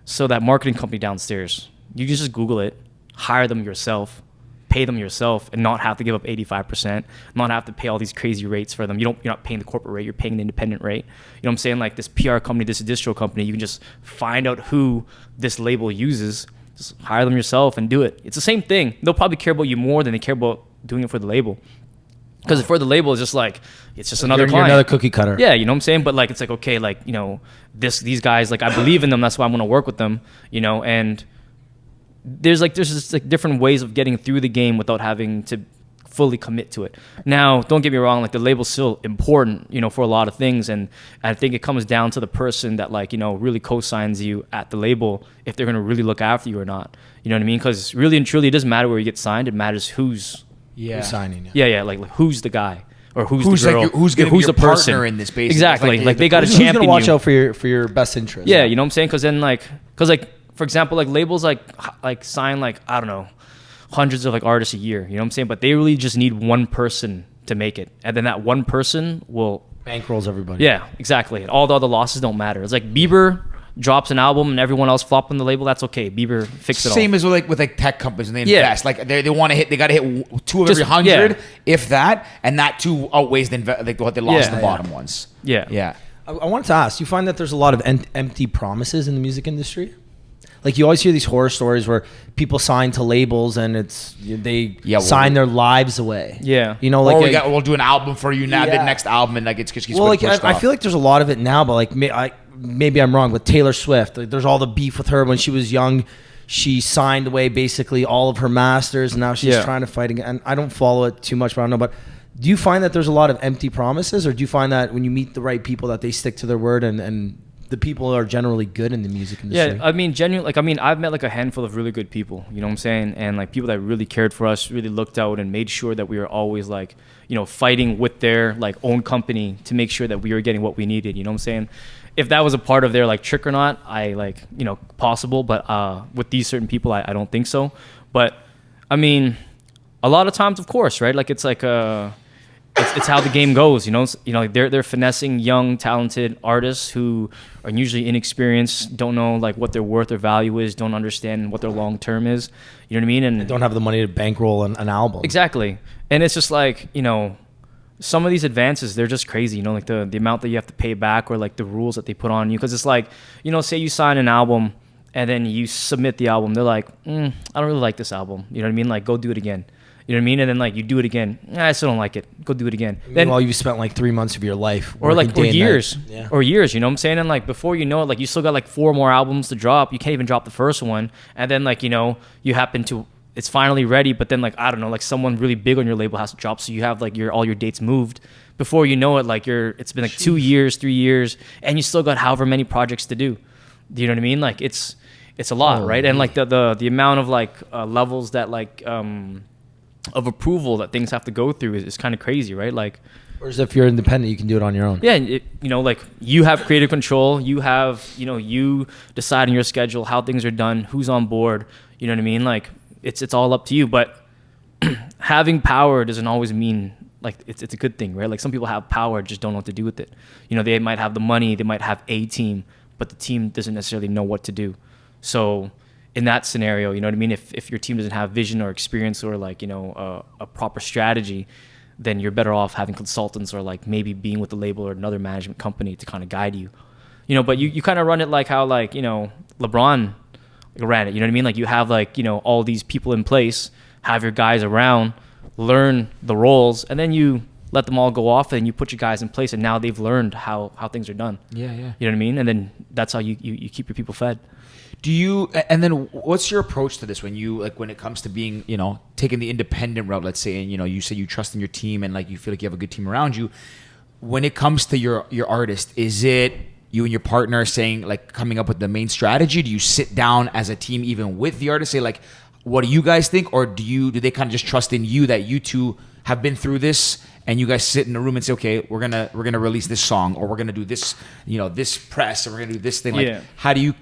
so that marketing company downstairs, you can just Google it, hire them yourself, pay them yourself, and not have to give up 85%, not have to pay all these crazy rates for them. You're not paying the corporate rate, you're paying the independent rate. You know what I'm saying? Like this PR company, this distro company, you can just find out who this label uses, just hire them yourself and do it. It's the same thing. They'll probably care about you more than they care about doing it for the label. Because for the label, it's just like, it's just another client. You're another cookie cutter. Yeah, you know what I'm saying? But like, it's like, okay, like, these guys, like, I believe in them. That's why I'm going to work with them, and there's just like different ways of getting through the game without having to fully commit to it. Now, don't get me wrong, like the label's still important, for a lot of things. And I think it comes down to the person that like, really co-signs you at the label, if they're going to really look after you or not. You know what I mean? Because really and truly, it doesn't matter where you get signed. It matters who's signing. Yeah. Like who's the guy or who's the girl, like who's going to be your the person partner in this, basically. Exactly. Like they got to champion you. Who's going to watch out for your best interest? Yeah, you know what I'm saying? Because for example, like labels like sign like, I don't know, hundreds of like artists a year. You know what I'm saying? But they really just need one person to make it, and then that one person will bankrolls everybody. Yeah, exactly. All the other losses don't matter. It's like Bieber drops an album and everyone else flop on the label. That's okay. Bieber fix it all. Same as with tech companies when they invest. Like they want to hit, they got to hit 2 of every 100, if that, and that 2 outweighs what they lost in the bottom ones. Yeah. I wanted to ask. You find that there's a lot of empty promises in the music industry? Like you always hear these horror stories where people sign to labels and they sign their lives away. Yeah. Like we'll do an album for you now. The next album, and like it's just I feel like there's a lot of it now, but like maybe I'm wrong with Taylor Swift. Like, there's all the beef with her when she was young. She signed away basically all of her masters, and now she's trying to fight again. And I don't follow it too much, but I don't know. But do you find that there's a lot of empty promises, or do you find that when you meet the right people that they stick to their word and the people are generally good in the music industry? Yeah, I mean, genuinely, I've met like a handful of really good people, you know what I'm saying? And like people that really cared for us, really looked out and made sure that we were always like, fighting with their like own company to make sure that we were getting what we needed, you know what I'm saying? If that was a part of their like trick or not, possible, but with these certain people, I don't think so. But I mean, a lot of times, of course, right? Like it's like it's how the game goes, they're finessing young, talented artists who are usually inexperienced, don't know like what their worth or value is, don't understand what their long term is. You know what I mean? And they don't have the money to bankroll an album. Exactly. And it's just like, some of these advances, they're just crazy, like the amount that you have to pay back or like the rules that they put on you. Because it's like, say you sign an album and then you submit the album. They're like, I don't really like this album. You know what I mean? Like, go do it again. You know what I mean? And then like you do it again. I still don't like it. Go do it again. Then you've spent like 3 months of your life, or years, or years. You know what I'm saying? And like before you know it, like you still got like 4 more albums to drop. You can't even drop the first one. And then like you happen to, it's finally ready. But then like I don't know, like someone really big on your label has to drop, so you have like all your dates moved. Before you know it, like it's been like 2 years, 3 years, and you still got however many projects to do. Do you know what I mean? Like it's a lot, right? And like the amount of like levels that like of approval that things have to go through is kind of crazy, right? Like, whereas if you're independent, you can do it on your own. Yeah, like you have creative control. You have, you decide on your schedule, how things are done, who's on board. You know what I mean? Like, it's all up to you. But having power doesn't always mean like it's a good thing, right? Like some people have power, just don't know what to do with it. They might have the money, they might have a team, but the team doesn't necessarily know what to do. So in that scenario, you know what I mean? If your team doesn't have vision or experience or like, a proper strategy, then you're better off having consultants or like maybe being with the label or another management company to kind of guide you. But you kind of run it like how like, LeBron ran it, you know what I mean? Like you have like, all these people in place, have your guys around, learn the roles, and then you let them all go off and you put your guys in place, and now they've learned how things are done. Yeah. You know what I mean? And then that's how you keep your people fed. And then what's your approach to this when it comes to being, taking the independent route, let's say, and, you say you trust in your team and like you feel like you have a good team around you. When it comes to your artist, is it you and your partner saying like coming up with the main strategy? Do you sit down as a team even with the artist, say like, what do you guys think, or do they kind of just trust in you that you two have been through this and you guys sit in a room and say, okay, we're gonna release this song, or we're gonna do this, this press, or we're gonna do this thing? Like,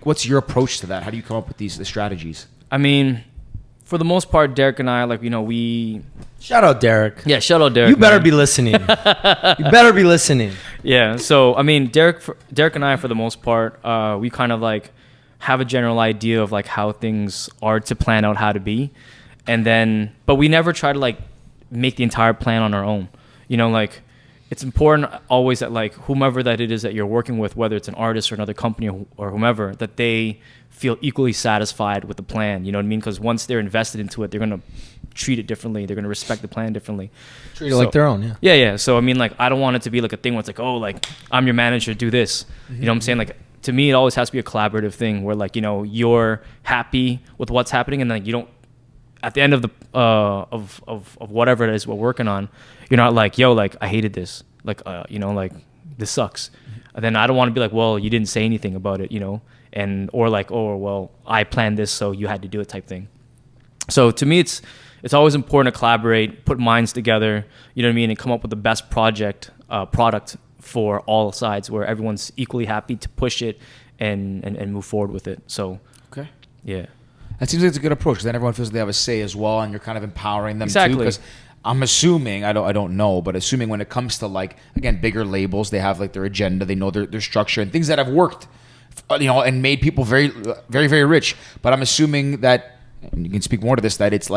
what's your approach to that? How do you come up with the strategies? I mean, for the most part, Derek and I, we shout out Derek. Yeah, shout out Derek. You better be listening. You better be listening. Yeah. So I mean, Derek and I, for the most part, we kind of have a general idea of how things are to plan out how to be, and then but we never try to make the entire plan on our own. It's important always that whomever that it is that you're working with, whether it's an artist or another company or whomever, that they feel equally satisfied with the plan. You know what I mean? Because once they're invested into it, they're going to treat it differently. They're going to respect the plan differently. Treat it like their own, yeah. Yeah, yeah. So, I mean, I don't want it to be a thing where it's I'm your manager, do this. Mm-hmm. You know what I'm saying? To me, it always has to be a collaborative thing where, you're happy with what's happening, and then you don't, at the end of the of whatever it is we're working on, you're not I hated this, this sucks. And then I don't want to be well, you didn't say anything about it, and or oh, well, I planned this, so you had to do it type thing. So to me, it's always important to collaborate, put minds together, you know what I mean, and come up with the best product for all sides, where everyone's equally happy to push it and move forward with it. So okay, yeah. That seems like it's a good approach, because then everyone feels they have a say as well, and you're kind of empowering them exactly. too. Because I'm assuming, I don't know, but assuming when it comes to again, bigger labels, they have their agenda, they know their structure and things that have worked, and made people very, very, very rich. But I'm assuming that, and you can speak more to this, that it's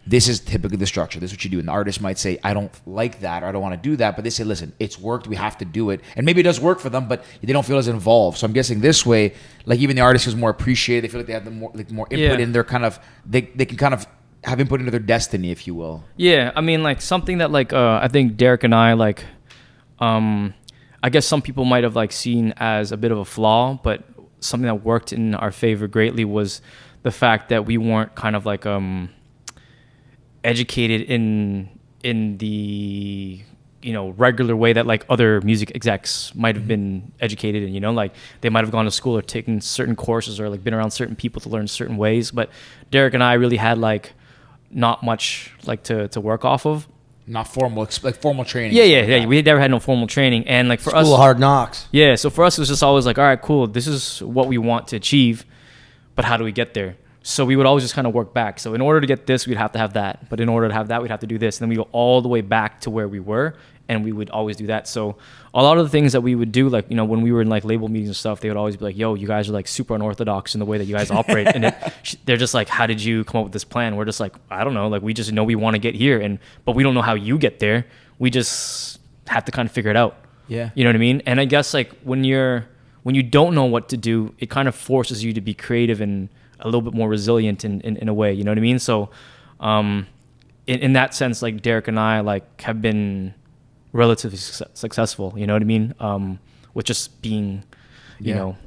this is typically the structure. This is what you do. And the artist might say, I don't like that, or I don't want to do that. But they say, listen, it's worked. We have to do it. And maybe it does work for them, but they don't feel as involved. So I'm guessing this way, even the artist is more appreciated. They feel they have more input in their kind of, they can kind of have input into their destiny, if you will. Yeah. I mean, something that I think Derek and I I guess some people might have seen as a bit of a flaw, but something that worked in our favor greatly was the fact that we weren't kind of educated in the regular way that other music execs might have been educated in, they might have gone to school or taken certain courses or been around certain people to learn certain ways. But Derek and I really had not much to work off of. Not formal, formal training. Yeah. We never had no formal training, and for us, School of Hard Knocks. Yeah, so for us it was just always all right, cool, this is what we want to achieve, but how do we get there? So we would always just kind of work back. So in order to get this, we'd have to have that. But in order to have that, we'd have to do this. And then we go all the way back to where we were, and we would always do that. So a lot of the things that we would do, when we were in label meetings and stuff, they would always be yo, you guys are super unorthodox in the way that you guys operate. And they're just how did you come up with this plan? We're just I don't know. We just know we want to get here, but we don't know how you get there. We just have to kind of figure it out. Yeah. You know what I mean? And I guess when you don't know what to do, it kind of forces you to be creative and a little bit more resilient in a way, you know what I mean? So in that sense, Derek and I have been relatively successful, you know what I mean? With just being, you know.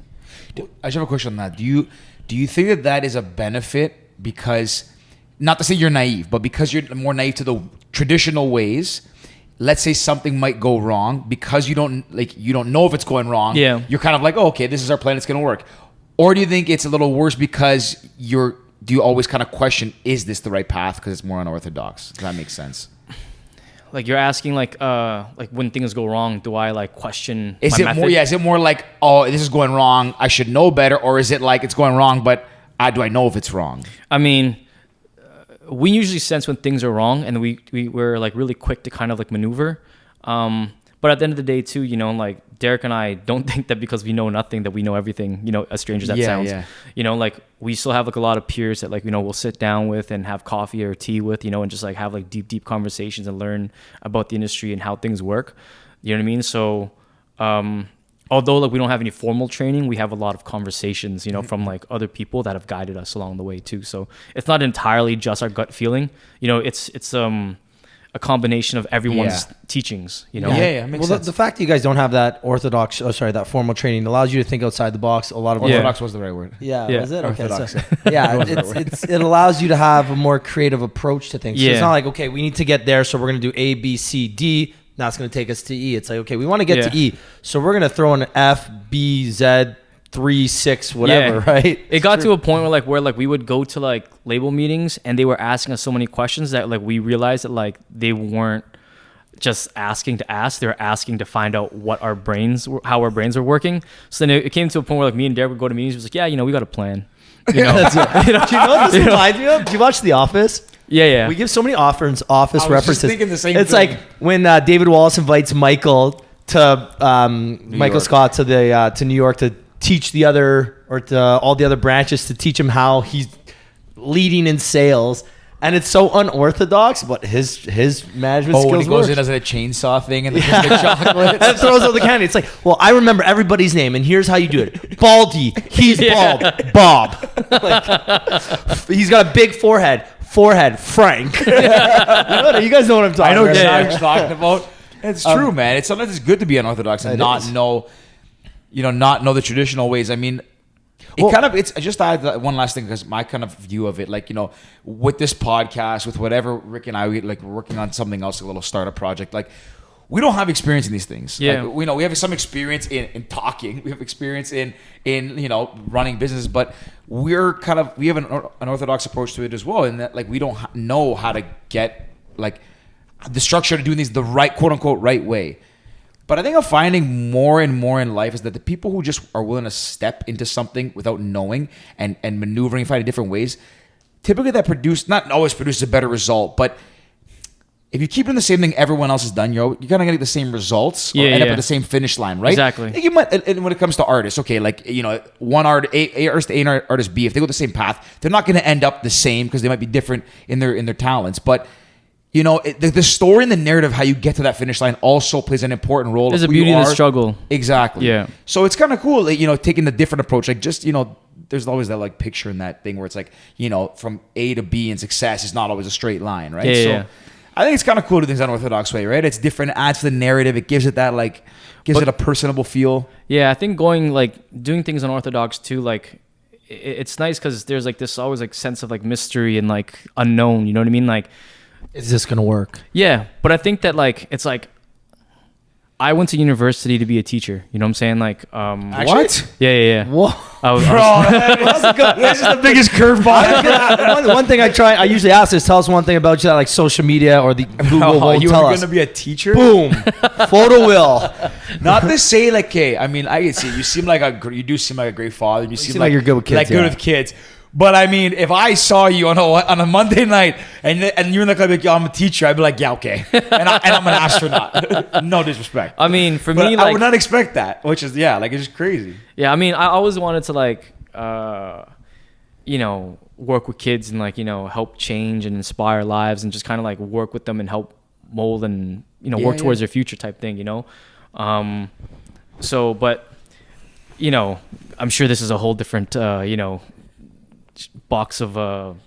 I just have a question on that. Do you think that is a benefit because, not to say you're naive, but because you're more naive to the traditional ways, let's say something might go wrong because you don't know if it's going wrong. Yeah. You're kind of oh, okay, this is our plan, it's going to work. Or do you think it's a little worse because do you always kind of question, is this the right path because it's more unorthodox? Does that make sense? You're asking when things go wrong, do I question is my it method? more? Yeah, is it more oh, this is going wrong, I should know better, or is it it's going wrong, but do I know if it's wrong? I mean, we usually sense when things are wrong, and we're really quick to kind of maneuver. But at the end of the day, too, Derek and I don't think that because we know nothing that we know everything, as strange as that sounds. Yeah. We still have a lot of peers that we'll sit down with and have coffee or tea with, and just have deep conversations and learn about the industry and how things work. You know what I mean? So although we don't have any formal training, we have a lot of conversations, from other people that have guided us along the way too. So it's not entirely just our gut feeling. It's a combination of everyone's teachings, Yeah, makes sense. The fact that you guys don't have that that formal training allows you to think outside the box. A lot of orthodox was the right word. Yeah, was it? Orthodox. Okay, so, it allows you to have a more creative approach to things. So it's not okay, we need to get there, so we're going to do A, B, C, D. Now it's going to take us to E. It's okay, we want to get to E, so we're going to throw an F, B, Z, 3, 6, whatever, right? It got to a point where we would go to like label meetings and they were asking us so many questions that like we realized that like they weren't just asking to ask, they were asking to find out how our brains were working. So then it came to a point where like me and Derek would go to meetings. It was like, yeah, we got a plan. You know? Do you know what this reminds me of? Do you watch The Office? Yeah. We give so many office I was references. just thinking the same it's thing. like when David Wallace invites Michael to Michael York. Scott to New York to teach to all the other branches to teach him how he's leading in sales. And it's so unorthodox, but his management skills when he goes work. in as a chainsaw thing and the chocolate. And throws out the candy. It's like, well, I remember everybody's name, and here's how you do it. Baldy, he's bald. Bob. Like, he's got a big forehead, Frank. You guys know what I'm talking about. I know exactly what you're talking about. It's true, man. Sometimes it's good to be unorthodox and not know the traditional ways. I mean, it's just I had one last thing because my kind of view of it, like, with this podcast, with whatever Rick and I, we're working on something else, a little startup project, like, we don't have experience in these things. Yeah. Like, we have some experience in talking. We have experience in running businesses, but we have an unorthodox approach to it as well. In that, like, we don't know how to get like the structure to doing these the right, quote unquote, right way. But I think I'm finding more and more in life is that the people who just are willing to step into something without knowing and maneuvering, finding different ways, typically that not always produces a better result, but if you keep doing the same thing everyone else has done, you're kind of going to get the same results or end up at the same finish line, right? Exactly. Like you might, and when it comes to artists, okay, like, one artist, artist A and artist B, if they go the same path, they're not going to end up the same because they might be different in their talents, but the story and the narrative, how you get to that finish line also plays an important role. There's a beauty in the struggle. Exactly. Yeah. So it's kind of cool, like, taking the different approach. Like, just, there's always that like picture in that thing where it's like, from A to B in success is not always a straight line, right? Yeah. I think it's kind of cool to do things unorthodox way, right? It's different, it adds to the narrative, it gives it that it a personable feel. Yeah, I think doing things unorthodox too, like it's nice because there's like this always like sense of like mystery and like unknown. You know what I mean? Like, is this gonna work? Yeah, but I think that like it's like I went to university to be a teacher. You know what I'm saying? Like, What? Yeah. Whoa. This is the biggest curveball. One thing I usually ask is, tell us one thing about you that like social media or the Google won't you tell were us. going to be a teacher? Boom. Photo will. Not to say like, hey, I mean, I can see you do seem like a great father. You seem like you're good with kids. Like good with kids. But I mean, if I saw you on a Monday night and you're in the club like, yo, I'm a teacher, I'd be like, yeah, okay. And I'm an astronaut. No disrespect. I mean, for but me, I like, would not expect that, which is, it's just crazy. Yeah, I mean, I always wanted to like, work with kids and like, help change and inspire lives and just kind of like work with them and help mold and, work towards their future type thing, So, but, I'm sure this is a whole different, box of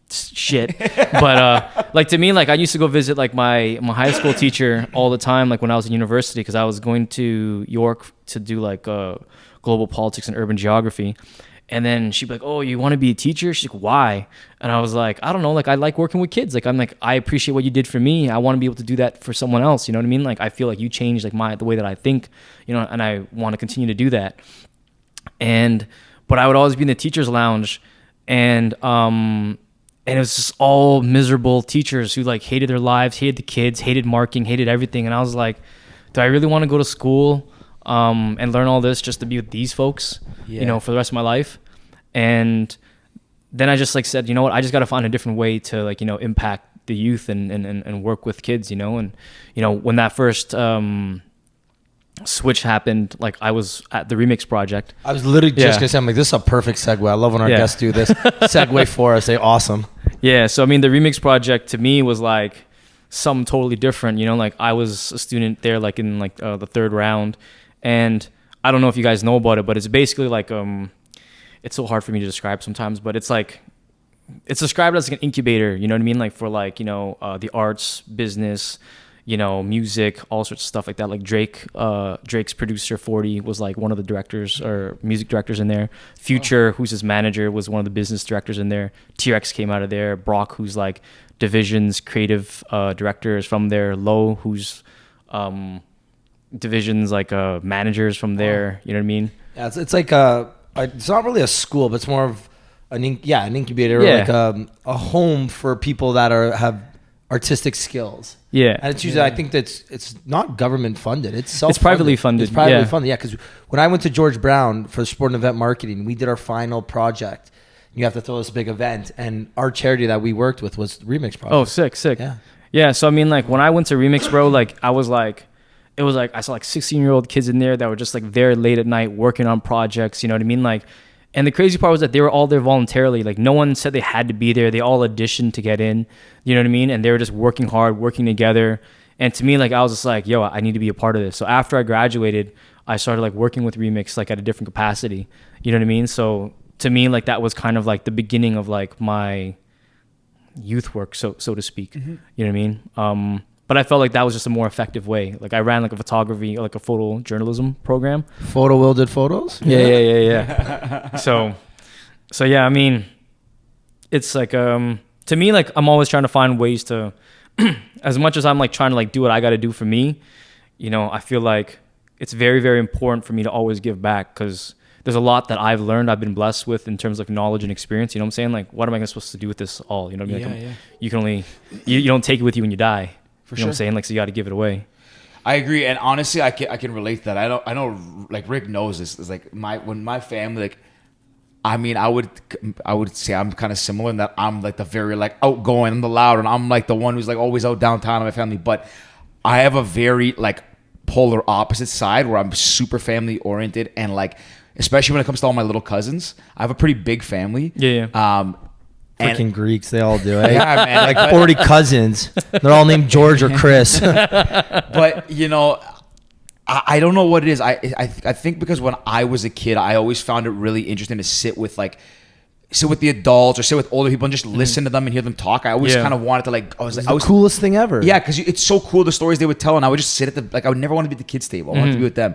shit, but like to me, like I used to go visit like my high school teacher all the time, like when I was in university, because I was going to York to do like global politics and urban geography, and then she'd be like, oh, you want to be a teacher? She's like, why? And I was like, I don't know, like I like working with kids, like I'm like, I appreciate what you did for me, I want to be able to do that for someone else, you know what I mean? Like I feel like you changed like the way that I think, and I want to continue to do that. But I would always be in the teachers lounge, and it was just all miserable teachers who like hated their lives, hated the kids, hated marking, hated everything. And I was like, do I really want to go to school and learn all this just to be with these folks, for the rest of my life? And then I just like said, you know what, I just got to find a different way to like, impact the youth and work with kids, and, when that first switch happened, like I was at the Remix project. I was literally just gonna say, I'm like, this is a perfect segue. I love when our guests do this. Segue for us. They're awesome. Yeah. So I mean, the Remix project to me was like something totally different. Like I was a student there, like in like the third round, and I don't know if you guys know about it, but it's basically like it's so hard for me to describe sometimes, but it's like it's described as like an incubator. You know what I mean? Like for like the arts, business, music, all sorts of stuff like that. Like Drake's producer 40 was like one of the directors or music directors in there. Future, who's his manager, was one of the business directors in there. T-Rex came out of there. Brock, who's like Division's creative director, is from there. Low, who's Division's like managers from there. You know what I mean? Yeah, it's like it's not really a school, but it's more of an incubator, Yeah. or like a home for people that have artistic skills. Yeah. And it's usually, I think it's not government funded. It's self-funded. privately funded, It's privately yeah. funded. Yeah, because when I went to George Brown for sport and event marketing, we did our final project. You have to throw this big event, and our charity that we worked with was Remix Project. Oh, sick. Yeah. Yeah. So I mean, like when I went to Remix, bro, like I was like, it was like I saw like 16-year-old kids in there that were just like there late at night working on projects. You know what I mean? Like, and the crazy part was that they were all there voluntarily. Like no one said they had to be there. They all auditioned to get in. You know what I mean? And they were just working hard, working together. And to me, like I was just like, yo, I need to be a part of this. So after I graduated, I started like working with Remix like at a different capacity. You know what I mean? So to me, like that was kind of like the beginning of like my youth work, so to speak. You know what I mean? But I felt like that was just a more effective way. Like I ran like a photography, like a photojournalism program. Photo Will did photos. Yeah. so yeah, I mean, it's like to me, like I'm always trying to find ways to, as much as I'm like trying to like do what I got to do for me, you know, I feel like it's very, very important for me to always give back, because there's a lot that I've learned, I've been blessed with in terms of knowledge and experience. You know what I'm saying? Like, what am I supposed to do with this all? You know what I mean? Like, you can only, you don't take it with you when you die. You know what I'm saying? Like, so you got to give it away. I agree, and honestly, I can relate to that. I know, like Rick knows this. It's like when my family, like, I mean, I would say I'm kind of similar in that I'm like the very like outgoing, I'm the loud, and I'm like the one who's like always out downtown in my family. But I have a very like polar opposite side where I'm super family oriented, and like especially when it comes to all my little cousins, I have a pretty big family. Yeah. Freaking Greeks, they all do it. Yeah, man. Like 40 cousins. They're all named George or Chris. But you know, I don't know what it is. I think because when I was a kid, I always found it really interesting to sit with the adults or sit with older people and just listen to them and hear them talk. I always kind of wanted to like. I was The coolest thing ever. Yeah, because it's so cool the stories they would tell, and I would just sit at the I would never want to be at the kids' table. I wanted to be with them.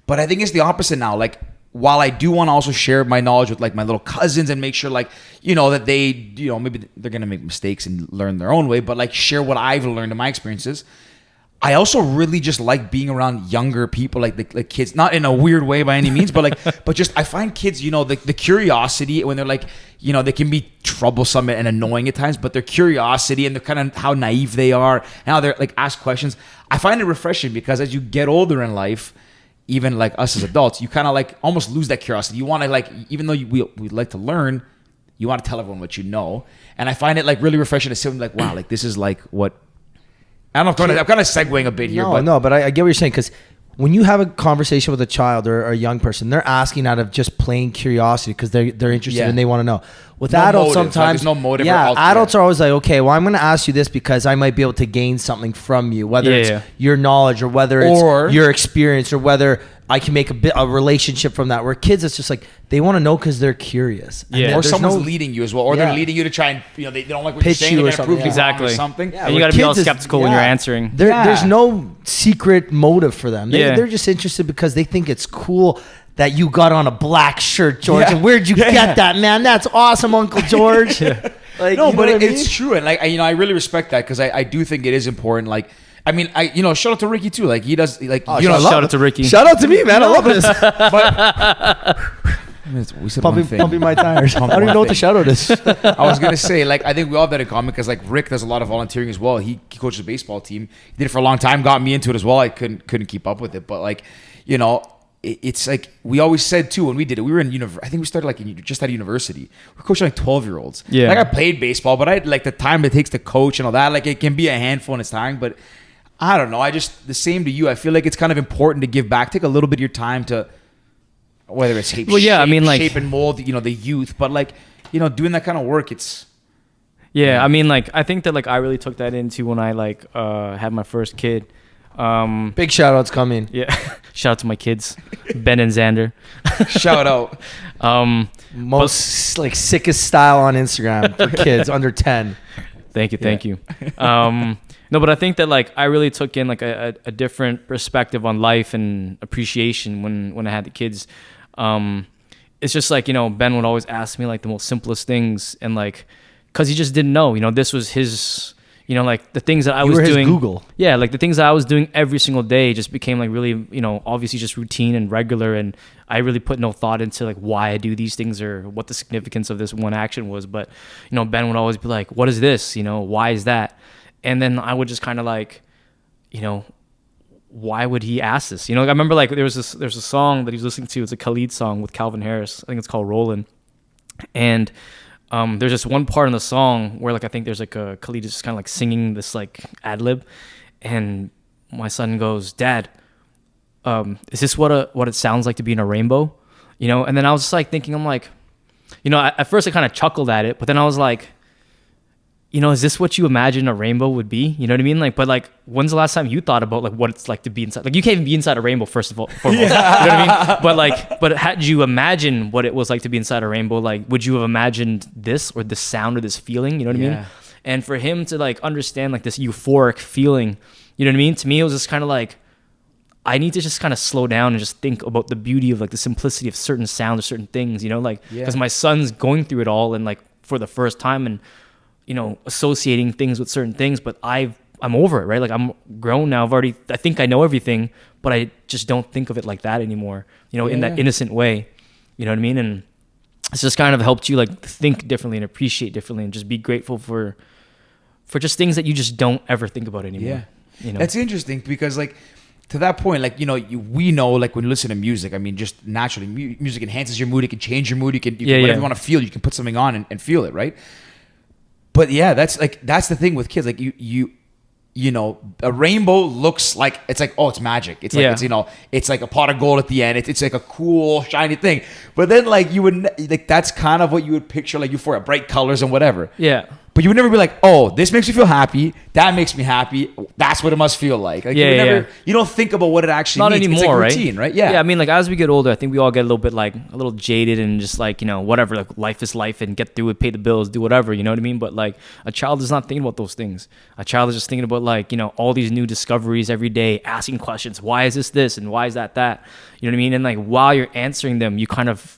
But I think it's the opposite now. Like, while I do want to also share my knowledge with like my little cousins and make sure like, you know, that they, you know, maybe they're going to make mistakes and learn their own way, but like share what I've learned in my experiences. I also really just like being around younger people, like kids, not in a weird way by any means, but like, but just, I find kids, you know, the curiosity when they're like, you know, they can be troublesome and annoying at times, but their curiosity and the kind of how naive they are and how they're like ask questions. I find it refreshing because as you get older in life, even like us as adults, you kind of like almost lose that curiosity. You want to like, even though we like to learn, you want to tell everyone what you know. And I find it like really refreshing to sit and like, wow, like this is like what, I don't know if I'm kind of segueing a bit here. But I get what you're saying, because when you have a conversation with a child or a young person, they're asking out of just plain curiosity because they're interested and they want to know. With adults, sometimes there's no motive. Adults are always like, okay, well, I'm going to ask you this because I might be able to gain something from you, whether it's your knowledge or whether it's your experience or whether I can make a relationship from that. Where kids, it's just like they want to know because they're curious. Or someone's leading you as well, or they're leading you to try and, you know, they don't like what pitch you're saying, you they're or going to prove you exactly wrong or something. And you got to be all skeptical when you're answering. There's no secret motive for them. They're just interested because they think it's cool that you got on a black shirt, George. And where'd you get that, man? That's awesome, Uncle George. Like, no, but it's true, and like I really respect that because I do think it is important. Like, I mean, shout out to Ricky too. Like he does, like shout out to Ricky. Shout out to me, man. I love this. But we said pumping my tires. I don't even know what the shout out is. I was gonna say, like, I think we all have that in common because like Rick does a lot of volunteering as well. He coaches a baseball team. He did it for a long time. Got me into it as well. I couldn't keep up with it, but like, you know. It's like we always said too when we did it. We were in I think we started like just at university. We're coaching like 12-year-olds. Yeah, like I played baseball, but I like the time it takes to coach and all that. Like it can be a handful and it's tiring, but I don't know. I just the same to you. I feel like it's kind of important to give back. Take a little bit of your time to whether it's shape and mold, you know, the youth, but like, you know, doing that kind of work. It's I mean, like I think that like I really took that into when I like had my first kid. Big shout outs coming. Yeah. Shout out to my kids, Ben and Xander. Shout out. Most like sickest style on Instagram for kids under 10. Thank you. No, but I think that like I really took in like a different perspective on life and appreciation when I had the kids. It's just like, you know, Ben would always ask me like the most simplest things and like, cause he just didn't know, you know, this was his, you know, like the things that I You was were his doing. Google. Yeah, like the things that I was doing every single day just became like really, you know, obviously just routine and regular, and I really put no thought into like why I do these things or what the significance of this one action was. But, you know, Ben would always be like, what is this? You know, why is that? And then I would just kind of like, you know, why would he ask this? You know, like I remember like there's a song that he was listening to. It's a Khalid song with Calvin Harris. I think it's called Rollin'. And there's just one part in the song where like I think there's like a Khalid is just kind of like singing this like ad lib, and my son goes, "Dad, is this what it sounds like to be in a rainbow?" You know, and then I was just like thinking, I'm like, you know, at first I kind of chuckled at it, but then I was like, you know, is this what you imagine a rainbow would be? You know what I mean? Like, but like, when's the last time you thought about like what it's like to be inside? Like, you can't even be inside a rainbow, first of all, foremost. You know what I mean? But had you imagine what it was like to be inside a rainbow? Like, would you have imagined this or this sound or this feeling? You know what I mean? And for him to like understand like this euphoric feeling, you know what I mean? To me, it was just kind of like, I need to just kind of slow down and just think about the beauty of like the simplicity of certain sounds or certain things, you know, like, because my son's going through it all and like for the first time and, you know, associating things with certain things, but I'm over it, right? Like I'm grown now. I think I know everything, but I just don't think of it like that anymore, you know, in that innocent way, you know what I mean? And it's just kind of helped you like think differently and appreciate differently and just be grateful for just things that you just don't ever think about anymore. Yeah. You know, That's interesting because like, to that point, like, you know, we know, like, when you listen to music, I mean, just naturally, music enhances your mood. It can change your mood. You can whatever you want to feel, you can put something on and feel it, right? But yeah, that's the thing with kids. Like, you know, a rainbow looks like, it's like, oh, it's magic. It's like, it's, you know, it's like a pot of gold at the end. It's like a cool, shiny thing. But then, like, you would, like, that's kind of what you would picture, like, euphoria, bright colors and whatever. Yeah. But you would never be like, oh, this makes me feel happy. That makes me happy. That's what it must feel like. Like, you don't think about what it actually Not means. anymore, it's like routine, right? Yeah. Yeah, I mean, like, as we get older, I think we all get a little bit, like, a little jaded and just, like, you know, whatever. Like, life is life and get through it, pay the bills, do whatever, you know what I mean? But, like, a child is not thinking about those things. A child is just thinking about, like, you know, all these new discoveries every day, asking questions. Why is this and why is that? You know what I mean? And, like, while you're answering them, you kind of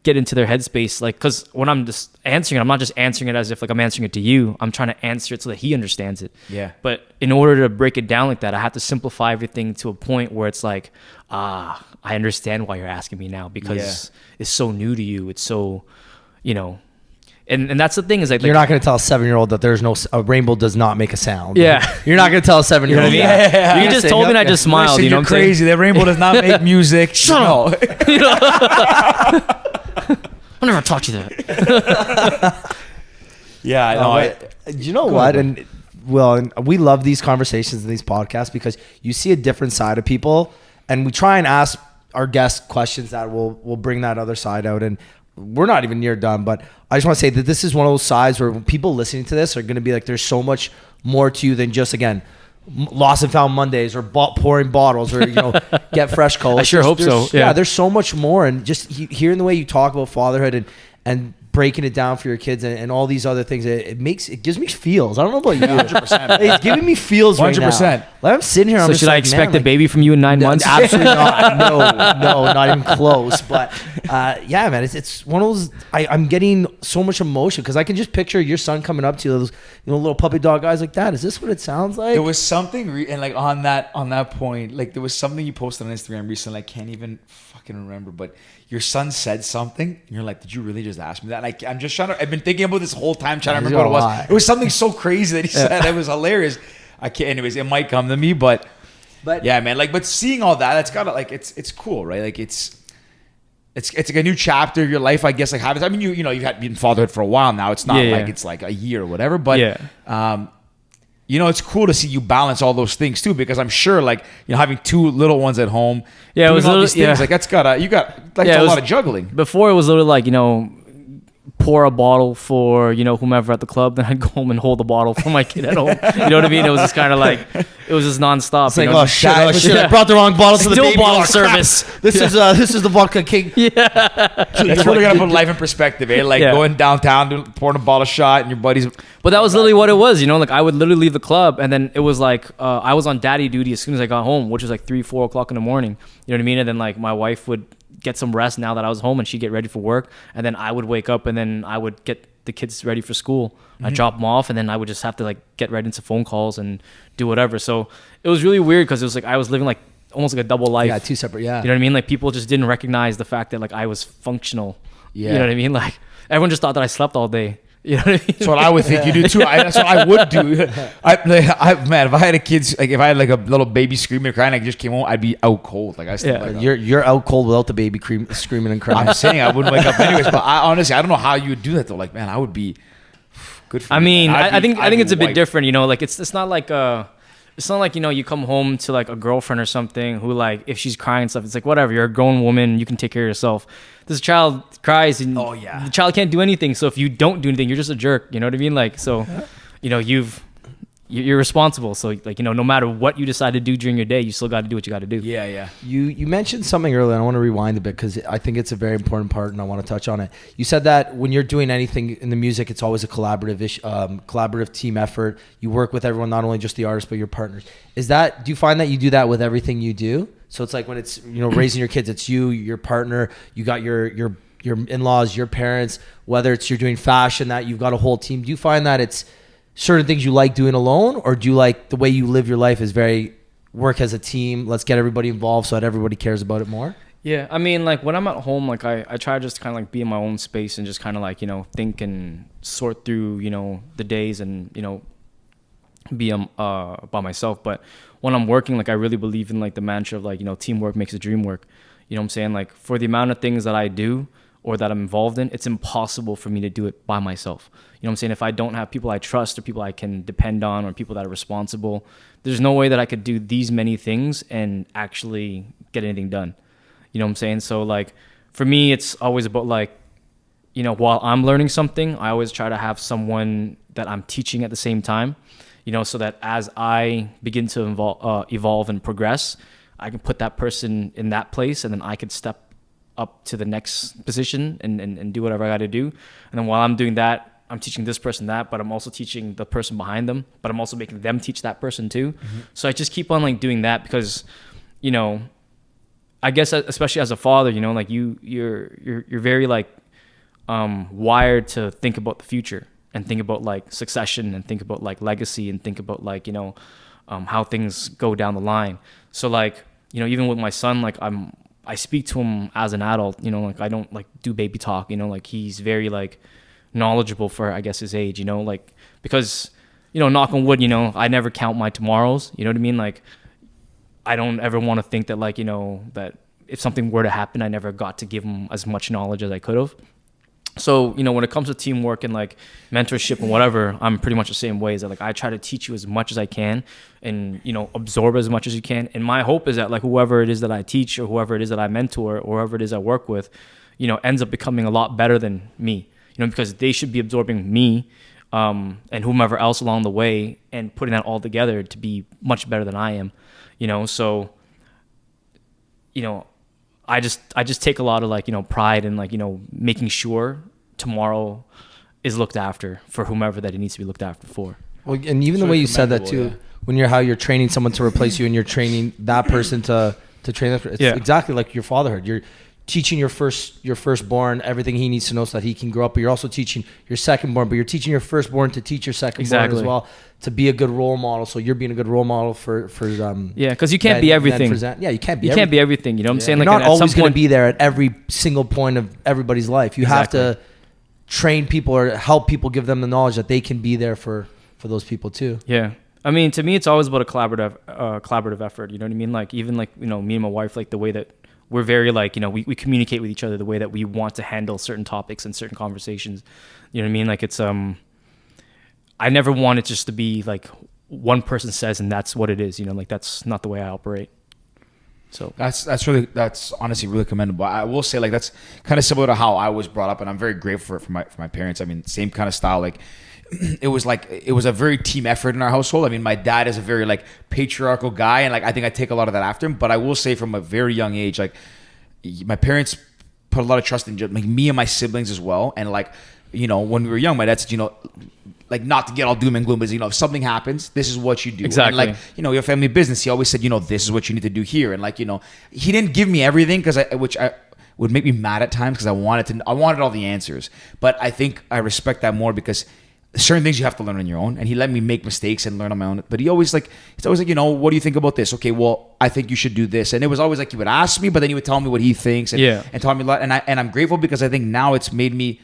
get into their headspace, like, because when I'm just answering it, I'm not just answering it as if like I'm answering it to you. I'm trying to answer it so that he understands it. Yeah. But in order to break it down like that, I have to simplify everything to a point where it's like, I understand why you're asking me now because it's so new to you. It's so, you know, and that's the thing is like You're not going to tell a 7-year-old that a rainbow does not make a sound. Yeah. You're not going to tell a 7-year-old. You know what I mean? that. You just told me and I just smiled. Listen, you know you're what I'm saying? crazy. That rainbow does not make music. Shut up. You know? I never taught you that. Yeah, I know. You know what? And we love these conversations and these podcasts because you see a different side of people, and we try and ask our guests questions that will bring that other side out. And we're not even near done, but I just want to say that this is one of those sides where people listening to this are going to be like, there's so much more to you than just, again, lost and found Mondays or pouring bottles or, you know, get fresh colas. I sure hope so. Yeah, there's so much more. And just hearing the way you talk about fatherhood and breaking it down for your kids and all these other things, it gives me feels. I don't know about you. 100%. It's giving me feels 100%. Right now. Like, I'm sitting here. So I'm just should I like, expect man, a baby from you in 9 months? Absolutely not. No, not even close. But yeah, man, it's one of those. I'm getting so much emotion because I can just picture your son coming up to you, those, you know, little puppy dog eyes like that. Is this what it sounds like? There was something, and like on that point, like there was something you posted on Instagram recently. I can't even fucking remember, but your son said something, and you're like, "Did you really just ask me that?" And I'm just trying to. I've been thinking about this whole time, trying to remember what it was. It was something so crazy that he said. It was hilarious. I can't. Anyways, it might come to me, but yeah, man. Like, but seeing all that, it's gotta like, it's cool, right? Like, it's like a new chapter of your life, I guess. Like, I mean, you know, you've been in fatherhood for a while now. It's not it's like a year or whatever, but you know, it's cool to see you balance all those things too, because I'm sure, like, you know, having 2 little ones at home, it was all these things, like that's you got a lot of juggling. Before it was literally like, you know, pour a bottle for, you know, whomever at the club, then I'd go home and hold the bottle for my kid at home. You know what I mean? It was just kind of like, it was just nonstop. It's like, oh shit, I brought the wrong bottle to the baby. Bottle service. This is the vodka king. Yeah. That's really gonna put life in perspective, eh? Like going downtown, pouring a bottle shot, and your buddies. But that was literally what it was, you know. Like, I would literally leave the club, and then it was like I was on daddy duty as soon as I got home, which was like 3-4 o'clock in the morning. You know what I mean? And then like my wife would get some rest now that I was home, and she'd get ready for work, and then I would wake up, and then I would get the kids ready for school. I drop them off, and then I would just have to like get right into phone calls and do whatever. So it was really weird because it was like I was living like almost like a double life. Yeah, two separate. Yeah, you know what I mean? Like people just didn't recognize the fact that like I was functional. Yeah, you know what I mean? Like everyone just thought that I slept all day. You know what I mean? That's what I would think you do too. That's what I would do. Man, if I had a kid, like if I had like a little baby screaming and crying, I just came home, I'd be out cold. Like I still, like, you're out cold without the baby screaming and crying. I'm saying I wouldn't wake up anyways, but honestly, I don't know how you would do that though. Like, man, I would be good for. I mean, I think it's a bit wiped. different. You know, like it's not like it's not like, you know, you come home to like a girlfriend or something who like if she's crying and stuff, it's like whatever. You're a grown woman, you can take care of yourself. This child cries and the child can't do anything. So if you don't do anything, you're just a jerk. You know what I mean? Like so, you know, you're responsible. So like, you know, no matter what you decide to do during your day, you still got to do what you got to do. Yeah. You mentioned something earlier, and I want to rewind a bit because I think it's a very important part, and I want to touch on it. You said that when you're doing anything in the music, it's always a collaborative team effort. You work with everyone, not only just the artists, but your partners. Do you find that you do that with everything you do? So it's like when it's, you know, raising your kids, it's you, your partner, you got your in-laws, your parents, whether it's you're doing fashion, that you've got a whole team. Do you find that it's certain things you like doing alone, or do you like the way you live your life is very work as a team? Let's get everybody involved so that everybody cares about it more. Yeah, I mean, like when I'm at home, like I try just to kind of like be in my own space and just kind of like, you know, think and sort through, you know, the days and, you know, be by myself. But when I'm working, like I really believe in like the mantra of like, you know, teamwork makes the dream work. You know what I'm saying? Like for the amount of things that I do or that I'm involved in, it's impossible for me to do it by myself. You know what I'm saying? If I don't have people I trust or people I can depend on or people that are responsible, there's no way that I could do these many things and actually get anything done. You know what I'm saying? So like for me, it's always about like, you know, while I'm learning something, I always try to have someone that I'm teaching at the same time, you know, so that as I begin to evolve and progress, I can put that person in that place and then I could step up to the next position and do whatever I got to do. And then while I'm doing that, I'm teaching this person that, but I'm also teaching the person behind them, but I'm also making them teach that person too. Mm-hmm. So I just keep on like doing that because, you know, I guess especially as a father, you know, like you're very like wired to think about the future and think about like succession and think about like legacy and think about like, you know, how things go down the line. So like, you know, even with my son, like I speak to him as an adult, you know, like I don't like do baby talk, you know, like he's very like knowledgeable for, I guess, his age, you know, like because, you know, knock on wood, you know, I never count my tomorrows, you know what I mean? Like I don't ever want to think that like, you know, that if something were to happen, I never got to give him as much knowledge as I could have. So, you know, when it comes to teamwork and like mentorship and whatever, I'm pretty much the same way. Is that like I try to teach you as much as I can and, you know, absorb as much as you can. And my hope is that like whoever it is that I teach or whoever it is that I mentor or whoever it is I work with, you know, ends up becoming a lot better than me, you know, because they should be absorbing me and whomever else along the way and putting that all together to be much better than I am, you know. So, you know, I just take a lot of like, you know, pride in like, you know, making sure tomorrow is looked after for whomever that it needs to be looked after for. Well, and even the way you said that too, when how you're training someone to replace you and you're training that person to train that, it's exactly like your fatherhood. You're teaching your firstborn everything he needs to know so that he can grow up, but you're also teaching your secondborn, but you're teaching your firstborn to teach your secondborn as well, to be a good role model. So you're being a good role model for because you can't be everything. You can't be everything. You know what I'm saying? You're like not always going to be there at every single point of everybody's life. You have to train people or help people, give them the knowledge that they can be there for those people too. Yeah. I mean, to me, it's always about a collaborative effort. You know what I mean? Like even like, you know, me and my wife, like the way that we're very like, you know, we communicate with each other the way that we want to handle certain topics and certain conversations. You know what I mean? Like it's, I never want it just to be like one person says and that's what it is, you know, like that's not the way I operate. So that's honestly really commendable. I will say like that's kind of similar to how I was brought up, and I'm very grateful for my parents. I mean, same kind of style. Like it was a very team effort in our household. I mean, my dad is a very like patriarchal guy, and like I think I take a lot of that after him. But I will say from a very young age, like my parents put a lot of trust in like me and my siblings as well. And like, you know, when we were young, my dad said, you know, like not to get all doom and gloom, but you know, if something happens, this is what you do. Exactly. And like, you know, your family business, he always said, you know, this is what you need to do here. And like, you know, he didn't give me everything would make me mad at times because I wanted all the answers. But I think I respect that more because certain things you have to learn on your own, and he let me make mistakes and learn on my own. But he's always like, what do you think about this? Okay, well, I think you should do this. And it was always like he would ask me, but then he would tell me what he thinks and tell me a lot. And I'm grateful because I think now it's made me,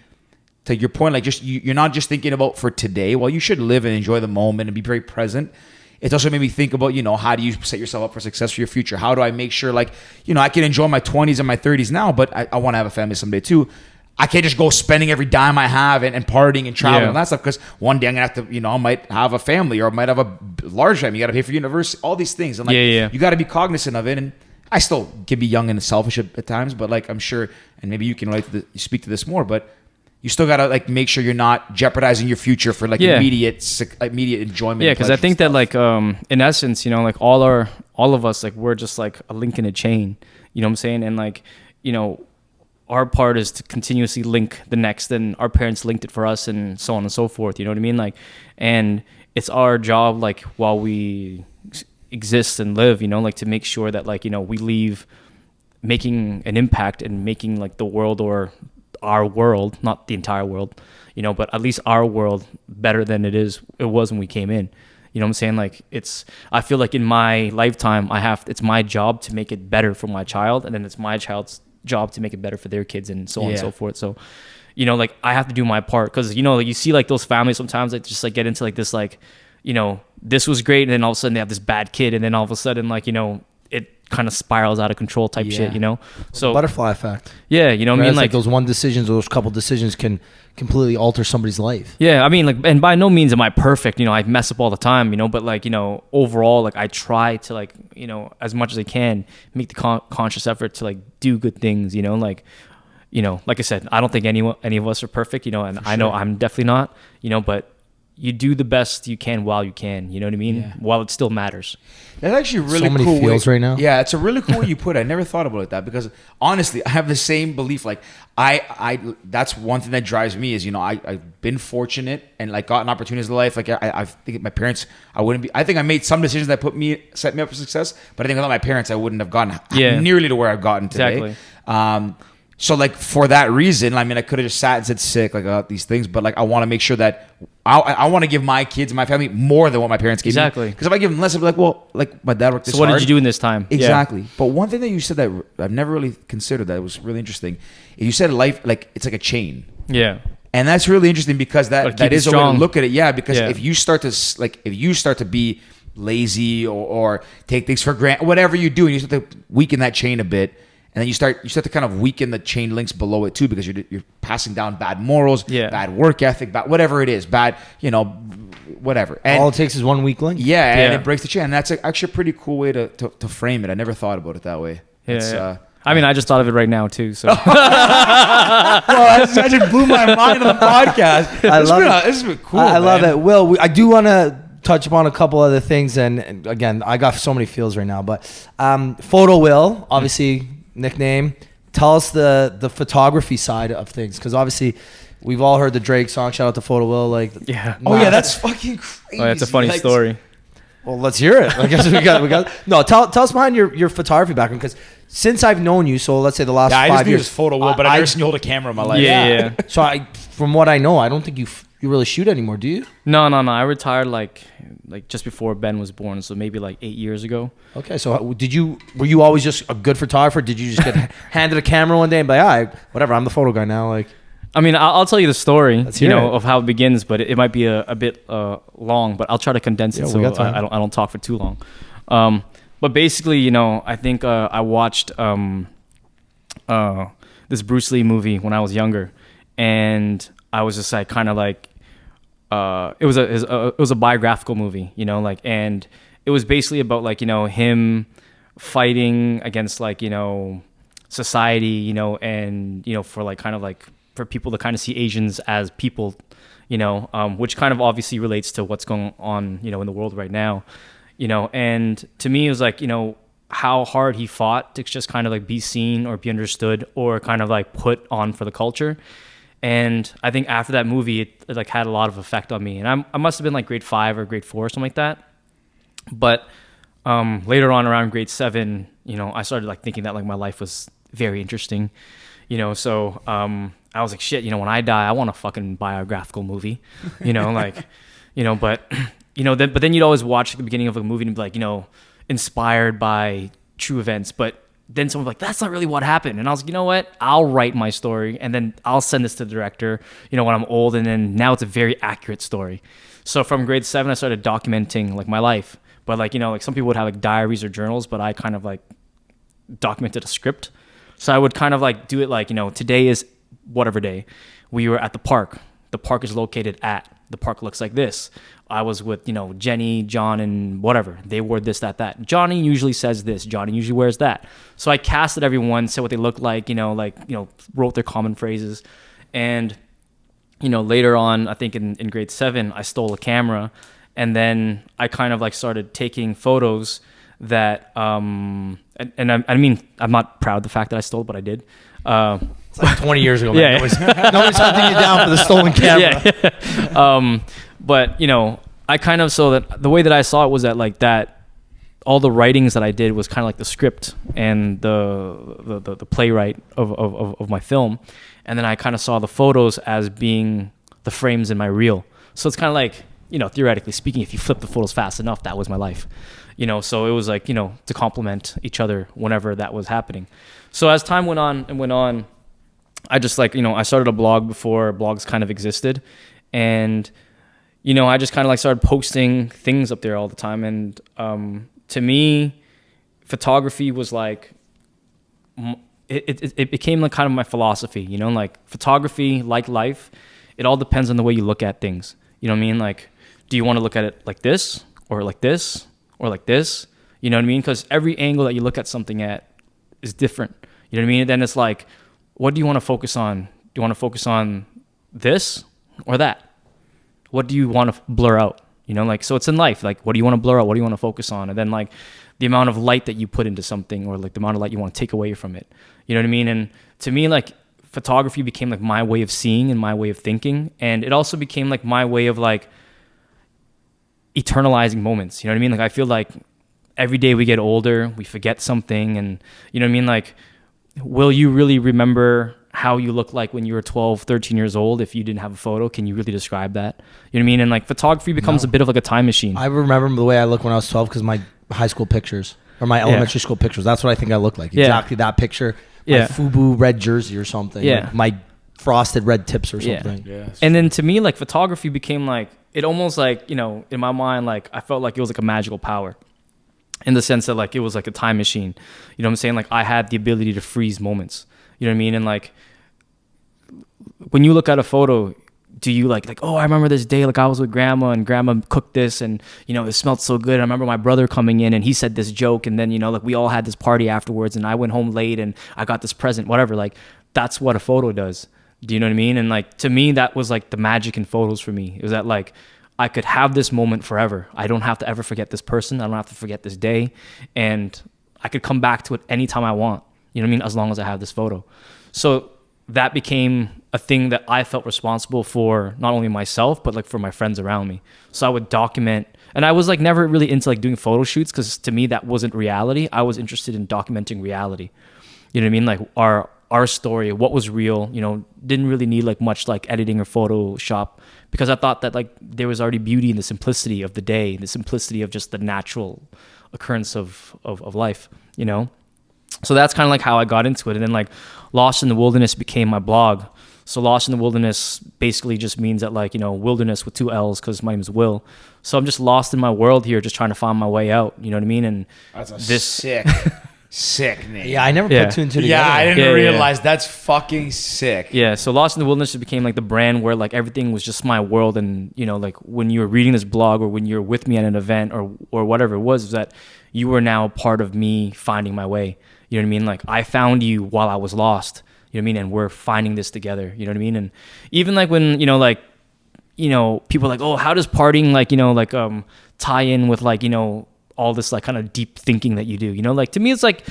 to your point, like just you're not just thinking about for today. Well, you should live and enjoy the moment and be very present. It's also made me think about, how do you set yourself up for success for your future? How do I make sure, like, I can enjoy my 20s and my 30s now, but I want to have a family someday too. I can't just go spending every dime I have and partying and traveling and that stuff, because one day I'm going to have to, I might have a family or I might have a large family. You got to pay for university, all these things. And you got to be cognizant of it. And I still can be young and selfish at times, but like I'm sure, and maybe you can speak to this more, but you still got to like make sure you're not jeopardizing your future for like immediate enjoyment. Yeah, because I think that like in essence, like all of us, like we're just like a link in a chain. You know what I'm saying? And like, our part is to continuously link the next, and our parents linked it for us, and so on and so forth. You know what I mean? Like, and it's our job, like while we exist and live, like to make sure that like we leave making an impact and making like the world, or our world, not the entire world, but at least our world better than it was when we came in. You know what I'm saying? Like I feel like in my lifetime, it's my job to make it better for my child, and then it's my child's job to make it better for their kids, and so on and so forth. So, like I have to do my part, because like you see like those families sometimes that just like get into like this, like, this was great, and then all of a sudden they have this bad kid, and then all of a sudden like it kind of spirals out of control type shit. So butterfly effect. Yeah, you know what I mean? Like those those couple decisions can completely alter somebody's life. Yeah, I mean, like, and by no means am I perfect. I mess up all the time, but like, overall, like I try to like, as much as I can make the conscious effort to like do good things, like, like I said, I don't think any of us are perfect, and I know I'm definitely not, but you do the best you can while you can, you know what I mean? Yeah. While it still matters. That's actually really cool. So many feels right now. Yeah, it's a really cool way you put it. I never thought about it that, because honestly, I have the same belief. Like I that's one thing that drives me is, I've been fortunate and like gotten opportunities in life. Like I think my parents, I think I made some decisions that set me up for success, but I think without my parents, I wouldn't have gotten nearly to where I've gotten today. Exactly. So like for that reason, I mean, I could have just sat and said sick, like about these things, but like I want to make sure that I want to give my kids and my family more than what my parents gave me. Exactly. Because if I give them less, I'll be like, well, like my dad worked this hard. So what did you do in this time? Exactly. Yeah. But one thing that you said that I've never really considered that was really interesting, is you said life, like it's like a chain. Yeah. And that's really interesting, because that is a way to look at it. Yeah. Because if you start to be lazy or take things for granted, whatever you do, and you start to weaken that chain a bit, and then you start to kind of weaken the chain links below it too, because you're passing down bad morals, bad work ethic, bad whatever it is, bad, whatever. And all it takes is one weak link. Yeah, and it breaks the chain. And that's actually a pretty cool way to frame it. I never thought about it that way. Yeah. I mean, I just thought of it right now too. So, well, that just blew my mind on the podcast. This has been cool. I love it. Will, I do want to touch upon a couple other things, and again, I got so many feels right now. But Photo Will, obviously. Nickname. Tell us the photography side of things, because obviously we've all heard the Drake song. Shout out to Photo Will. Like, that's fucking crazy. Oh, that's a funny story. Well, let's hear it. I guess we got. No, tell us behind your photography background, because since I've known you, so let's say the last 5 years, Photo Will, but I've never seen you hold a camera in my life. Yeah. So from what I know, I don't think you really shoot anymore, do you? No. I retired like just before Ben was born, so maybe like 8 years ago. Okay, so were you always just a good photographer? Did you just get handed a camera one day and be like, whatever, I'm the photo guy now? Like, I mean, I'll tell you the story, of how it begins, but it might be a bit long, but I'll try to condense it so I don't talk for too long. But basically, I think I watched this Bruce Lee movie when I was younger, and I was just like kind of like it was a biographical movie, and it was basically about like him fighting against like society, and for like kind of like for people to kind of see Asians as people, which kind of obviously relates to what's going on in the world right now, and to me it was like how hard he fought to just kind of like be seen or be understood or kind of like put on for the culture. And I think after that movie, it like had a lot of effect on me. And I must have been like grade 5 or grade 4 or something like that. But later on, around grade 7, I started like thinking that like my life was very interesting, you know. So I was like, shit, you know, when I die, I want a fucking biographical movie, you know, like, you know, but then you'd always watch the beginning of a movie and be like, you know, inspired by true events, but then someone was like, that's not really what happened. And I was like, you know what? I'll write my story and then I'll send this to the director, you know, when I'm old. And then now it's a very accurate story. So from grade 7, I started documenting like my life. But like, you know, like some people would have like diaries or journals, but I kind of like documented a script. So I would kind of like do it like, you know, today is whatever day. We were at the park. The park is located at. The park looks like this. I was with, you know, Jenny, John, and whatever. They wore this, that. Johnny usually says this. Johnny usually wears that. So I casted everyone, said what they looked like, wrote their common phrases. And, you know, later on, I think in grade 7, I stole a camera. And then I kind of like started taking photos that, I mean, I'm not proud of the fact that I stole, but I did. It's like 20 years ago, man. Yeah. Nobody's hunting you down for the stolen camera. Yeah. But, you know, I kind of, so that the way that I saw it was that like that, all the writings that I did was kind of like the script and the playwright of my film. And then I kind of saw the photos as being the frames in my reel. So it's kind of like, you know, theoretically speaking, if you flip the photos fast enough, that was my life, you know? So it was like, you know, to complement each other whenever that was happening. So as time went on, I just like, you know, I started a blog before blogs kind of existed. And, you know, I just kind of like started posting things up there all the time. And to me, photography was like, it became like kind of my philosophy, you know, like photography, like life, it all depends on the way you look at things. You know what I mean? Like, do you want to look at it like this or like this or like this? You know what I mean? Because every angle that you look at something at is different. You know what I mean? And then it's like, what do you want to focus on? Do you want to focus on this or that? What do you want to blur out? You know, like, so it's in life. Like, what do you want to blur out? What do you want to focus on? And then like the amount of light that you put into something or like the amount of light you want to take away from it. You know what I mean? And to me, like photography became like my way of seeing and my way of thinking. And it also became like my way of like eternalizing moments. You know what I mean? Like, I feel like every day we get older, we forget something. And you know what I mean? Like, will you really remember how you look like when you were 12, 13 years old if you didn't have a photo? Can you really describe that? You know what I mean? And like photography becomes a bit of like a time machine. I remember the way I looked when I was 12 because my high school pictures or my elementary school pictures, that's what I think I look like. Exactly that picture. My FUBU red jersey or something. Yeah. Like my frosted red tips or something. Yeah. And then to me, like photography became like, it almost like, you know, in my mind, like I felt like it was like a magical power in the sense that like it was like a time machine. You know what I'm saying? Like I had the ability to freeze moments. You know what I mean? And like when you look at a photo, do you like, oh, I remember this day, like I was with grandma and grandma cooked this and, you know, it smelled so good. I remember my brother coming in and he said this joke and then, you know, like we all had this party afterwards and I went home late and I got this present, whatever. Like that's what a photo does. Do you know what I mean? And like, to me, that was like the magic in photos for me. It was that like, I could have this moment forever. I don't have to ever forget this person. I don't have to forget this day. And I could come back to it anytime I want. You know what I mean? As long as I have this photo. So that became a thing that I felt responsible for, not only myself, but like for my friends around me. So I would document, and I was like never really into like doing photo shoots because to me that wasn't reality. I was interested in documenting reality. You know what I mean? Like our story, what was real, you know, didn't really need like much like editing or Photoshop because I thought that like there was already beauty in the simplicity of the day, the simplicity of just the natural occurrence of life, you know? So that's kind of like how I got into it. And then like Lost in the Wilderness became my blog. So Lost in the Wilderness basically just means that like, you know, wilderness with 2 L's because my name is Will. So I'm just lost in my world here, just trying to find my way out. You know what I mean? And That's a this sick name. Yeah, I never put two and two together. Yeah, I didn't Yeah. realize that's fucking sick. Yeah, so Lost in the Wilderness became like the brand where like everything was just my world. And, you know, like when you were reading this blog or when you're with me at an event or whatever it was that you were now part of me finding my way. You know what I mean? Like I found you while I was lost. You know what I mean? And we're finding this together. You know what I mean? And even like when, you know, like, you know, people are like, oh, how does partying like, you know, like tie in with like, you know, all this like kind of deep thinking that you do, you know, like to me, it's like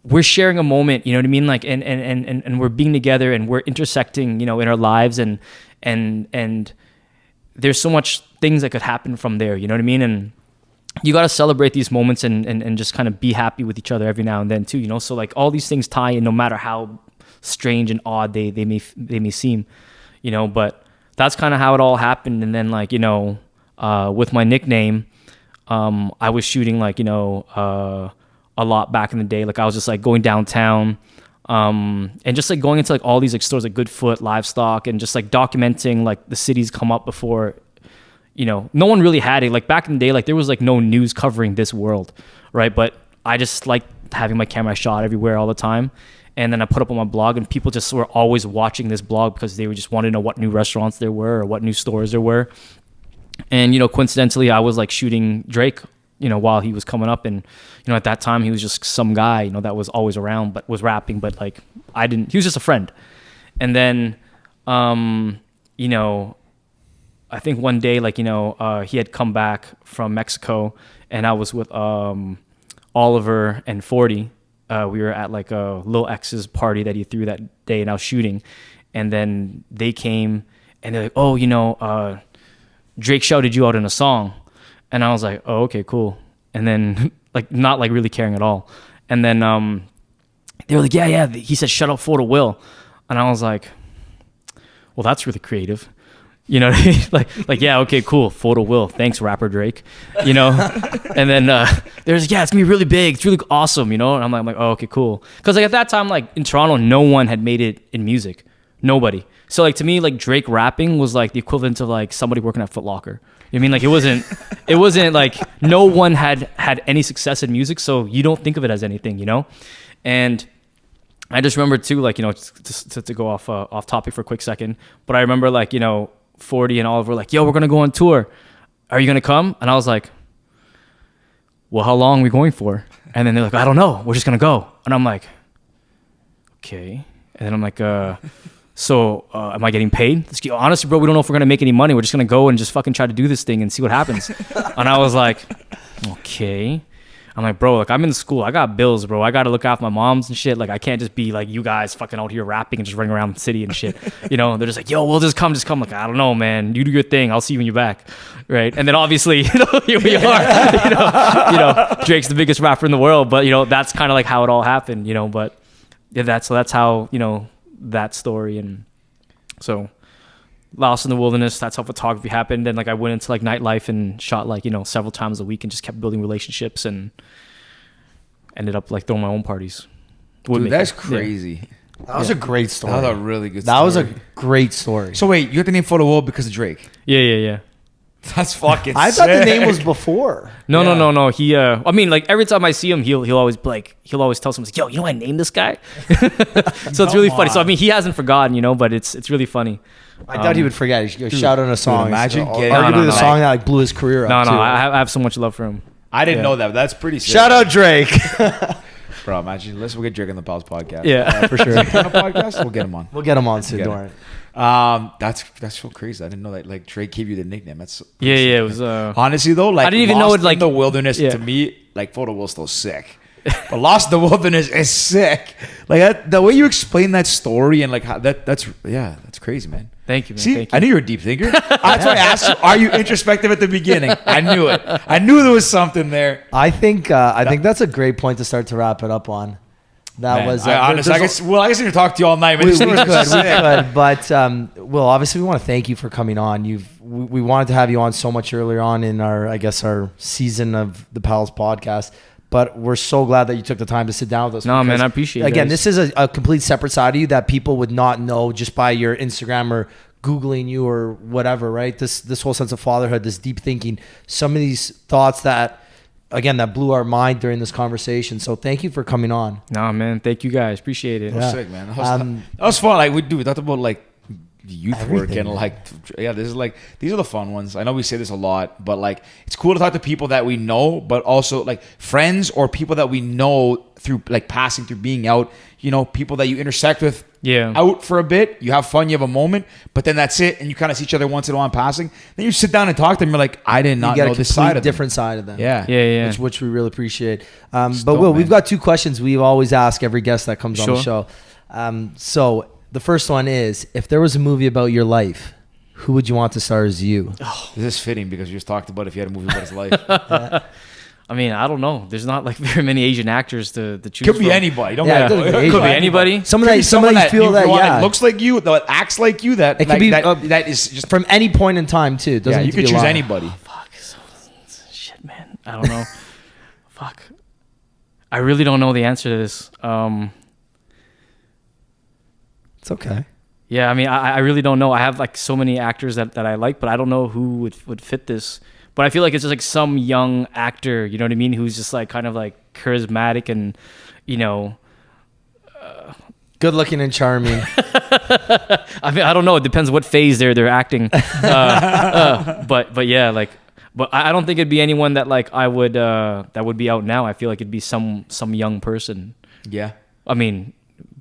we're sharing a moment, you know what I mean? Like, and we're being together and we're intersecting, you know, in our lives and there's so much things that could happen from there, you know what I mean? And you got to celebrate these moments and just kind of be happy with each other every now and then too, you know? So like all these things tie in, no matter how strange and odd they may seem, you know, but that's kind of how it all happened. And then like, you know, with my nickname, I was shooting like, you know, a lot back in the day. Like I was just like going downtown, and just like going into like all these like stores like Goodfoot, Livestock, and just like documenting like the cities come up before, you know, no one really had it. Like back in the day, like there was like no news covering this world, right? But I just like having my camera shot everywhere all the time. And then I put up on my blog, and people just were always watching this blog because they would just want to know what new restaurants there were or what new stores there were. And, you know, coincidentally, I was like shooting Drake, you know, while he was coming up. And, you know, at that time he was just some guy, you know, that was always around, but was rapping, but like he was just a friend. And then, you know, I think one day, like, you know, he had come back from Mexico, and I was with Oliver and 40. We were at like a Lil X's party that he threw that day, and I was shooting. And then they came, and they're like, oh, you know, Drake shouted you out in a song. And I was like, oh, okay, cool. And then like not like really caring at all. And then they were like, yeah, he said shut up for the Will. And I was like, well, that's really creative. You know what I mean? like yeah, okay, cool. Photo Will. Thanks, rapper Drake. You know? And then there's yeah, it's gonna be really big. It's really awesome, you know? And I'm like, oh, okay, cool. Because like at that time, like in Toronto, no one had made it in music. Nobody. So like to me, like Drake rapping was like the equivalent of like somebody working at Foot Locker. You know what I mean? Like it wasn't like no one had any success in music, so you don't think of it as anything, you know? And I just remember too, like, you know, to go off topic for a quick second, but I remember like, you know, 40 and Oliver were like, yo, we're gonna go on tour. Are you gonna come? And I was like, well, how long are we going for? And then they're like, I don't know. We're just gonna go. And I'm like, okay. And then I'm like, so am I getting paid? Honestly, bro, we don't know if we're gonna make any money. We're just gonna go and just fucking try to do this thing and see what happens. And I was like, okay. I'm like, bro, like I'm in school. I got bills, bro. I got to look after my moms and shit. Like I can't just be like you guys fucking out here rapping and just running around the city and shit. You know, they're just like, yo, we'll just come. Like, I don't know, man. You do your thing. I'll see you when you're back. Right. And then obviously, you know, here we are. you know, Drake's the biggest rapper in the world. But, you know, that's kind of like how it all happened, you know. But yeah, that's how, you know, that story. And so Lost in the Wilderness, that's how photography happened. And like I went into like nightlife and shot like, you know, several times a week and just kept building relationships and ended up like throwing my own parties. Dude, that's crazy. Yeah. That was a great story. That was a really good story. That was a great story. So wait, you got the name Photo Will because of Drake? Yeah. That's fucking I thought the name was before. No. He I mean, like every time I see him, he'll always be like, he'll always tell someone, like, yo, you know I named this guy? So it's really funny. So I mean, he hasn't forgotten, you know, but it's really funny. I doubt he would forget. He shout out a song. Imagine getting arguably the song that like blew his career up. No, I have so much love for him. I didn't know that, but that's pretty sick. Shout out Drake. Bro, imagine. We'll get Drake on the Pals podcast. Yeah, for sure. On a podcast, we'll get him on. We'll get him on soon. Don't worry. That's so crazy. I didn't know that. Like Drake gave you the nickname. That's yeah. It was honestly though. Like I didn't even know it. Like the Wilderness to me, like Photo Will's still sick. But Lost in the Wilderness is sick. Like the way you explain that story and like how that's crazy, man. Thank you, man. See, Thank you. I knew you were a deep thinker. That's why I asked you, are you introspective at the beginning? I knew it. I knew there was something there. I think that's a great point to start to wrap it up on. That Man, was honestly. I guess I need to talk to you all night. But we could, but Will, obviously we want to thank you for coming on. We wanted to have you on so much earlier on in our season of the Pals podcast. But we're so glad that you took the time to sit down with us. No, man, I appreciate it. Again, this is a complete separate side of you that people would not know just by your Instagram or Googling you or whatever, right? This whole sense of fatherhood, this deep thinking, some of these thoughts that blew our mind during this conversation. So thank you for coming on. No, man, thank you guys. Appreciate it. That was sick, man. That was fun. Like we talked about like youth work and like these are the fun ones. I know we say this a lot, but like it's cool to talk to people that we know, but also like friends or people that we know through like passing through being out, you know, people that you intersect with out for a bit, you have fun, you have a moment, but then that's it, and you kind of see each other once in a while in passing, then you sit down and talk to them, you're like, I did not know this side of different side of them. Yeah. Which we really appreciate. But Will, we've got two questions we always ask every guest that comes on the show. So the first one is, if there was a movie about your life, who would you want to star as you? This is fitting because we just talked about if you had a movie about his life. I mean, I don't know. There's not like very many Asian actors to choose Could be from. anybody. Don't Yeah, matter. it could be Could Asian. be anybody. Someone that you feel you that, want, yeah. looks like you, that acts like you. That It could be that is just from any point in time too. It doesn't yeah. need You to could be a choose lot. anybody. Fuck. Shit, man. I don't know. Fuck. I really don't know the answer to this. It's okay. Yeah, I mean, I really don't know. I have like so many actors that I like, but I don't know who would fit this. But I feel like it's just like some young actor, you know what I mean, who's just like kind of like charismatic and, you know. Good looking and charming. I mean, I don't know. It depends what phase they're acting. But yeah, like, but I don't think it'd be anyone that like I would that would be out now. I feel like it'd be some young person. Yeah. I mean,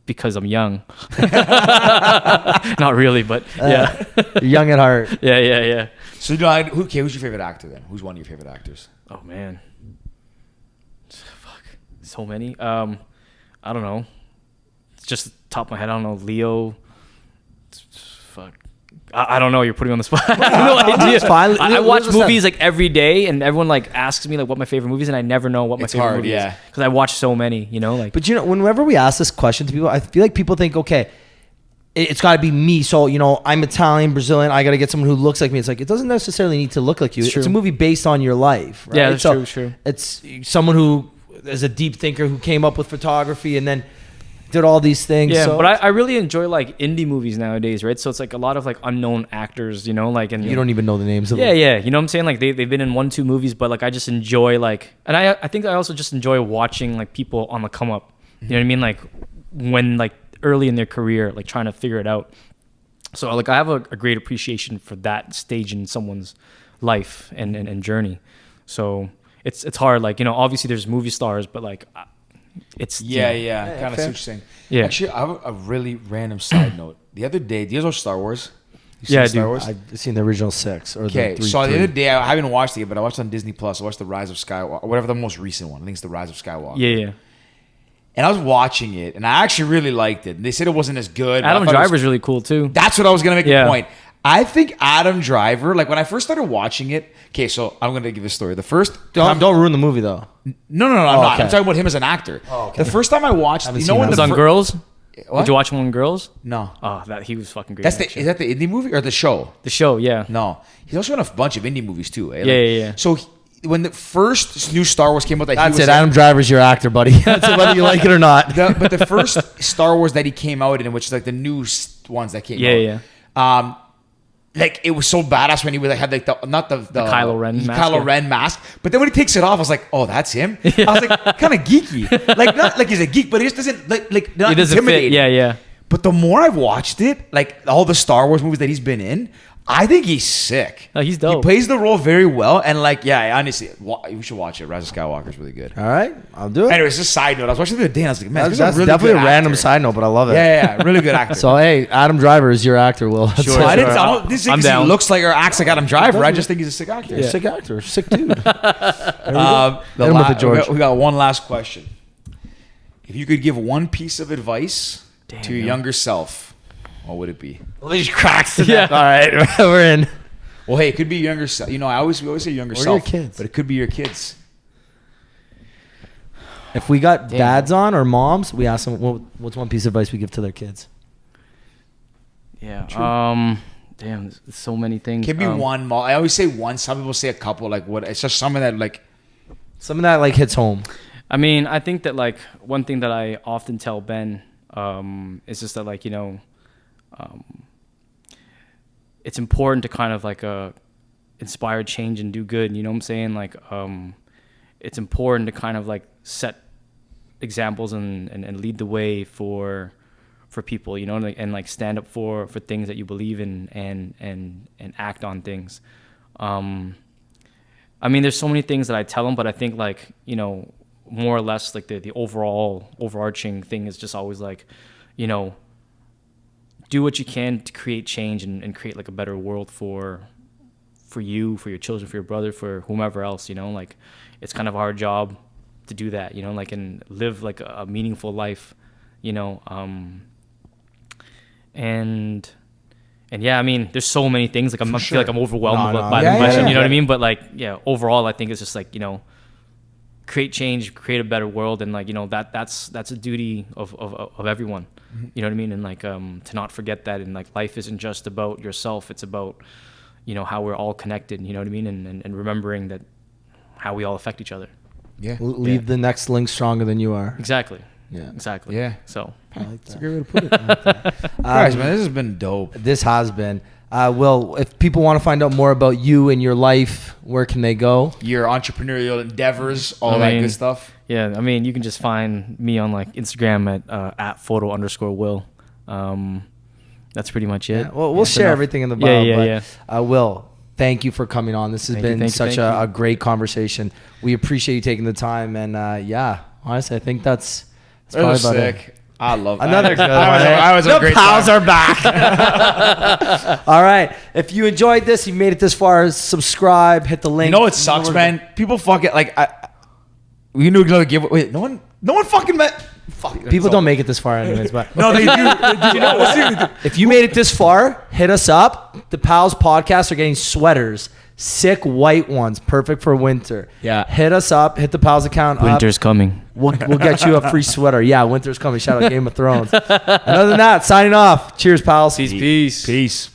because I'm young. Not really, but yeah. Young at heart. Yeah. So who's your favorite actor then? Who's one of your favorite actors? Oh man. Fuck. So many. I don't know. It's just top of my head. I don't know. Leo. Fuck. I don't know. You're putting me on the spot. I have no idea. It's fine. I watch Listen. movies like every day, and everyone like asks me like what my favorite movies, and I never know what my It's favorite hard, movie yeah. is because I watch so many. You know, like. But you know, whenever we ask this question to people, I feel like people think, okay, it's got to be me. So, you know, I'm Italian, Brazilian. I got to get someone who looks like me. It's like, it doesn't necessarily need to look like you. It's It's a true. movie based on your life. Right? Yeah, that's So true. It's someone who is a deep thinker who came up with photography and then did all these things. Yeah, so but I really enjoy like indie movies nowadays, right? So it's like a lot of like unknown actors, you know, like and you don't even know the names of Yeah, them. yeah. You know what I'm saying? Like they've been in 1-2 movies, but like I just enjoy like, and I think I also just enjoy watching like people on the come up. You know what I mean? Like when like early in their career, like trying to figure it out. So like I have a great appreciation for that stage in someone's life and journey. So it's hard. Like, you know, obviously there's movie stars, but like it's Yeah. you know, Kind of see what you're saying. Yeah. Actually, I have a really random side note. The other day, do you guys watch Star Wars? You Yeah, I seen Star do. Wars? I've seen the original 6 or Okay, the 3. so the other day, I haven't watched it yet, but I watched it on Disney Plus. I watched The Rise of Skywalker, whatever the most recent one. I think it's The Rise of Skywalker. Yeah. And I was watching it, and I actually really liked it. And they said it wasn't as good. but I Adam thought it was- Driver's really cool too. That's what I was going to make Yeah. a point. I think Adam Driver, like when I first started watching it, okay, so I'm going to give a story. The first time, Don't ruin the movie though. no, I'm not. okay. I'm talking about him as an actor. Oh, okay. The first time I watched, Haven't you seen know when that. It the was on fir- Girls. What? Did you watch him on Girls? No. Oh, he was fucking great. That's in that is that the indie movie or the show? the show, yeah. No. He's also in a bunch of indie movies too. Eh? Yeah. So when the first new Star Wars came out, that That's he was it. Adam Driver's your actor, buddy. That's it, whether you like it or not. but the first Star Wars that he came out in, which is like the new ones that came Yeah, out. Like it was so badass when he was like had like the Kylo Ren mask, Kylo yeah. Ren mask. But then when he takes it off, I was like, oh, that's him. I was like, kind of geeky. Like not like he's a geek, but he just doesn't like not It doesn't fit. intimidating. Yeah. But the more I've watched it, like all the Star Wars movies that he's been in, I think he's sick. Oh, he's dope. He plays the role very well, and like, yeah, honestly, you should watch it. Rise of Skywalker is really good. All right, I'll do it. Anyways, just a side note. I was watching the other day, and I was like, man, That's, this is a really definitely good a random actor. side note, but I love it. Yeah, really good actor. So hey, Adam Driver is your actor, Will. That's Sure, it. I didn't. sure. I don't, this is I'm 'cause he down. looks like or acts like Adam Driver. I just think he's a sick actor. You're a sick actor, sick dude. The Hit him with the George. we got one last question. If you could give one piece of advice to your man. younger self, what would it be? Well, these cracks. In Yeah. that. All right, we're in. Well, hey, it could be your younger self. You know, we always say younger Or your self, kids. but it could be your kids. If we got dads on or moms, we ask them what's one piece of advice we give to their kids. Yeah. Damn, there's so many things. Can be one. I always say one. Some people say a couple. Like what? It's just something that like. Something that like hits home. I mean, I think that like one thing that I often tell Ben is just that like, you know, it's important to kind of like inspire change and do good. You know what I'm saying? Like it's important to kind of like set examples and lead the way for people, you know, and like stand up for things that you believe in and act on things. I mean, there's so many things that I tell them, but I think like, you know, more or less like the overarching thing is just always like, you know, do what you can to create change and create like a better world for you, for your children, for your brother, for whomever else, you know, like it's kind of our job to do that, you know, like and live like a meaningful life, you know, and yeah, I mean, there's so many things. Like I feel like I'm overwhelmed by Yeah, the question. yeah, You know yeah. what I mean? But like, yeah, overall, I think it's just like, you know, create change, create a better world, and like, you know, that's a duty of everyone. You know what I mean? And like to not forget that, and like life isn't just about yourself. It's about, you know, how we're all connected. You know what I mean? And remembering that how we all affect each other. Yeah. Leave the next link stronger than you are. Exactly. Yeah. Exactly. Yeah. So I like That's a that. great way to put it. Guys, man, this has been dope. This has been. Will, if people want to find out more about you and your life, where can they go? Your entrepreneurial endeavors, all I that mean, good stuff. yeah, I mean, you can just find me on like Instagram at @photo_Will. That's pretty much it. Yeah, well, we'll That's share enough. everything in the bio. Yeah. Will, thank you for coming on. This has Thank you, been thank you, such thank a you. great conversation. We appreciate you taking the time. And honestly, I think that's That probably was about it. sick. I love Another good one. I was a The great pals time. are back. All right. If you enjoyed this, you made it this far, subscribe, hit the link. You know what sucks, man? People fucking like. We knew another giveaway. Wait, no one fucking met. Fuck. People don't make it this far anyways, but No, they do. You know what? if you made it this far, hit us up. The Pals podcast are getting sweaters. Sick white ones, perfect for winter. Yeah. Hit us up. Hit the Pals account up. Winter's coming. We'll get you a free sweater. Yeah, winter's coming. Shout out Game of Thrones. And other than that, signing off. Cheers, pals. Peace. Peace.